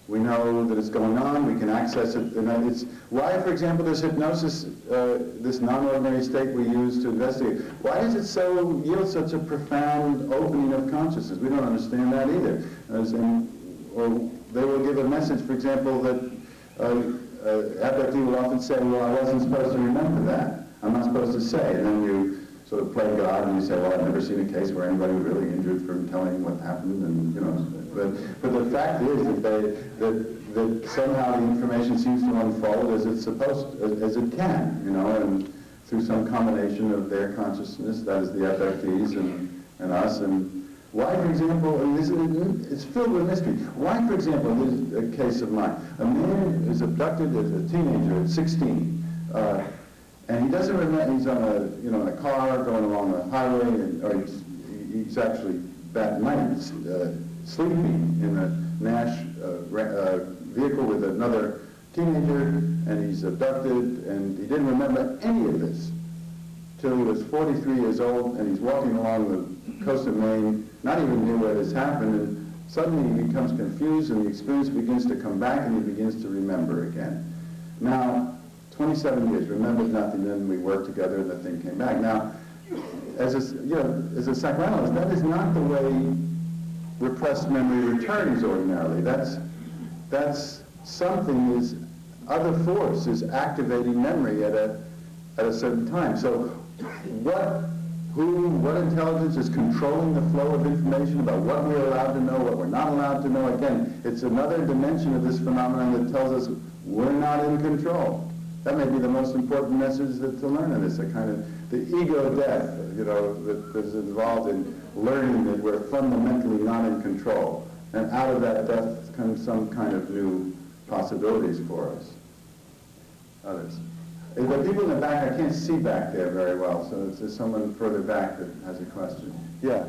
We know that it's going on, we can access it, and it's why, for example, this hypnosis, this non-ordinary state we use to investigate, why does it yield such a profound opening of consciousness? We don't understand that either. Or they will give a message, for example, that abductee will often say, well, I wasn't supposed to remember that. I'm not supposed to say. And then you sort of play God and you say, well, I've never seen a case where anybody was really injured from telling what happened, and you know. But the fact is that somehow the information seems to unfold as it can, you know, and through some combination of their consciousness, that is the abductees and us, and why, for example, and it's filled with mystery. Why, for example, this is a case of mine. A man is abducted as a teenager at 16, and he doesn't remember. He's on in a car going along a highway, or he's actually that night sleeping in a Nash vehicle with another teenager, and he's abducted, and he didn't remember any of this till he was 43 years old, and he's walking along the coast of Maine, not even near where this happened, and suddenly he becomes confused, and the experience begins to come back, and he begins to remember again. Now, 27 years, remembered nothing, then we worked together, and the thing came back. Now, as a psychoanalyst, that is not the way repressed memory returns ordinarily. That's something other force is activating memory at a certain time. So what what intelligence is controlling the flow of information about what we're allowed to know, what we're not allowed to know. Again, it's another dimension of this phenomenon that tells us we're not in control. That may be the most important message to learn in this, a kind of the ego death, that is involved in learning that we're fundamentally not in control. And out of that death comes some kind of new possibilities for us. Others. The people in the back, I can't see back there very well, so if there's someone further back that has a question. Yeah.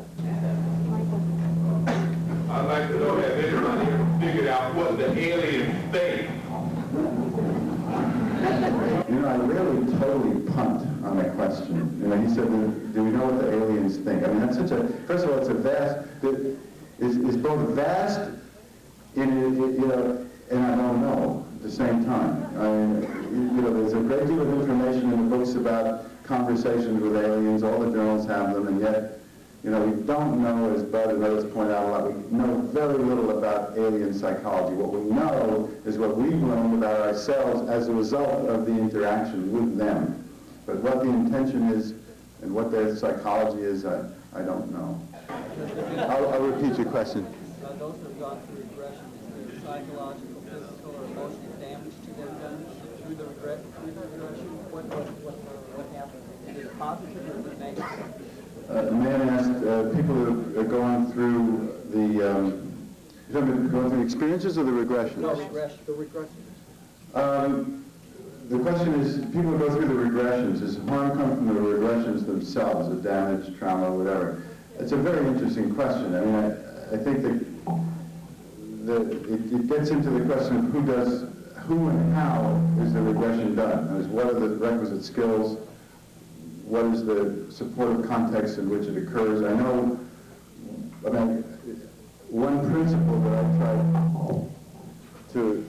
I'd like to know, has anybody ever figured out what the aliens think? I really totally punt on that question. He said, do we know what the aliens think? I mean, that's such a, first of all, it's a vast, it's both vast, and I don't know at the same time. I mean, there's a great deal of information in the books about conversations with aliens, all the journals have them, and yet, we don't know, as Bud and others point out a lot, we know very little about alien psychology. What we know is what we've learned about ourselves as a result of the interaction with them. But what the intention is and what their psychology is, I don't know. I'll repeat your question. Those who have gone through regression, is there psychological, physical, or emotional damage to them done through the regression? What happens? Is it positive or is it negative? A man asked people who are going through going through experiences or the regressions? No, regression. The regression. The question is, people who go through the regressions, does harm come from the regressions themselves, the damage, trauma, whatever? It's a very interesting question. I mean, I think that it gets into the question of who and how is the regression done? What are the requisite skills? What is the supportive context in which it occurs? I mean, one principle that I try to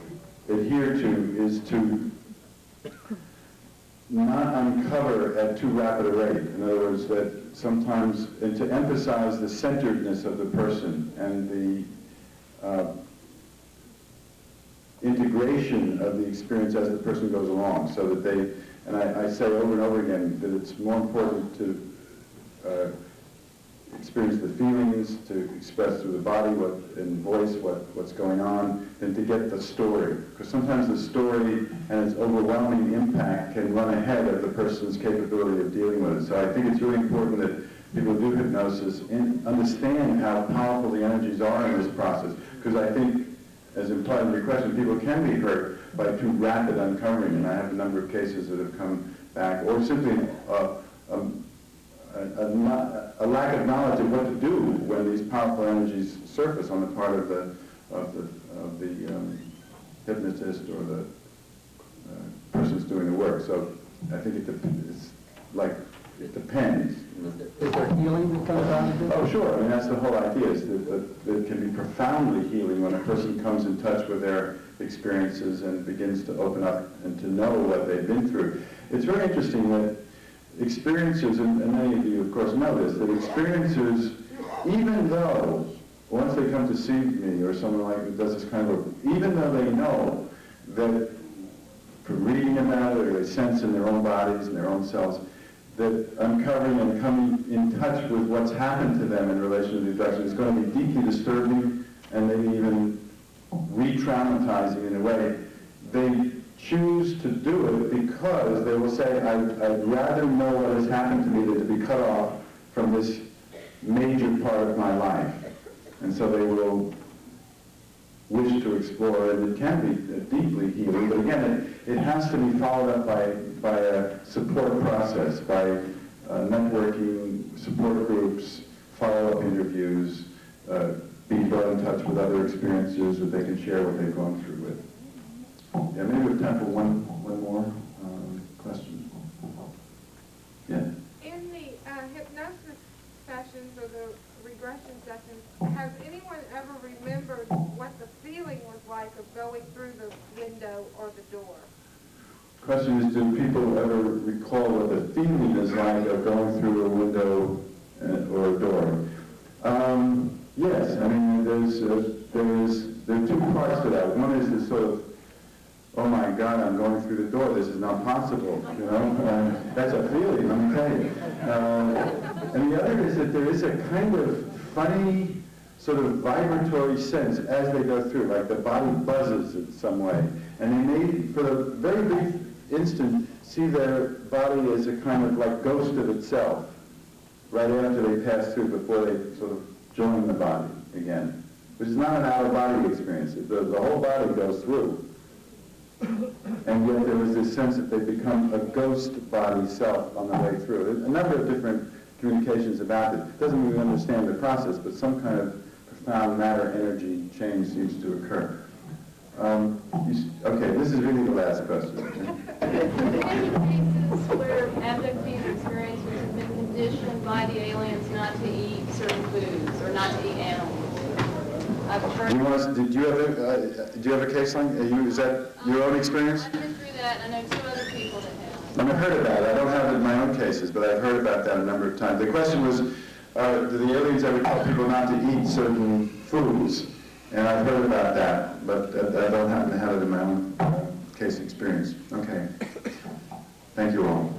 adhere to is to not uncover at too rapid a rate. In other words, that sometimes, and to emphasize the centeredness of the person and the integration of the experience as the person goes along, so that they, and I say over and over again that it's more important to experience the feelings, to express through the body and voice what's going on, than to get the story. Because sometimes the story and its overwhelming impact can run ahead of the person's capability of dealing with it. So I think it's really important that people do hypnosis and understand how powerful the energies are in this process. Because I think, as implied in your question, people can be hurt by too rapid uncovering, and I have a number of cases that have come back, or simply a lack of knowledge of what to do when these powerful energies surface on the part of the hypnotist or the person's doing the work. So I think it depends. Is there healing that comes out of this? Oh, sure. I mean, that's the whole idea, is that it can be profoundly healing when a person comes in touch with their experiences and begins to open up and to know what they've been through. It's very interesting that experiencers, and many of you, of course, know this, that experiencers, even though, once they come to see me or someone like who does this kind of work, even though they know that from reading about it or they sense in their own bodies and their own selves, that uncovering and coming in touch with what's happened to them in relation to the abduction is going to be deeply disturbing and maybe even re-traumatizing in a way, they choose to do it because they will say, I'd rather know what has happened to me than to be cut off from this major part of my life. And so they will wish to explore, and it can be deeply healing, but again, it has to be followed up by a support process, by networking, support groups, follow-up interviews, being brought in touch with other experiences that they can share what they've gone through with. Yeah, maybe we have time for one more question. Yeah. In the hypnosis sessions or the regression sessions, has anyone ever remembered what the feeling was like of going through the window or the door? Question is, do people ever recall what the feeling is like of going through a window or a door? Yes, I mean, there are two parts to that. One is the sort of, oh my God, I'm going through the door, this is not possible, you know? That's a feeling, let me tell you. And the other is that there is a kind of funny, sort of vibratory sense as they go through, like the body buzzes in some way. And they may, for a very brief instant, see their body as a kind of like ghost of itself, right after they pass through, before they sort of join the body again, which is not an out-of-body experience. The whole body goes through. And yet there was this sense that they become a ghost body self on the way through. There's a number of different communications about it. Doesn't really understand the process, but some kind of profound matter-energy change seems to occur. Okay, this is really the last question. Any cases where abductees' experiences have been conditioned by the aliens not to eat certain foods or not to eat animals? I've heard. Do you have a case like? Is that your own experience? I've been through that, and I know 2 other people that have. I've heard about it. I don't have it in my own cases, but I've heard about that a number of times. The question was, do the aliens ever tell people not to eat certain foods? And I've heard about that, but I don't happen to have it in my own case experience. Okay. Thank you all.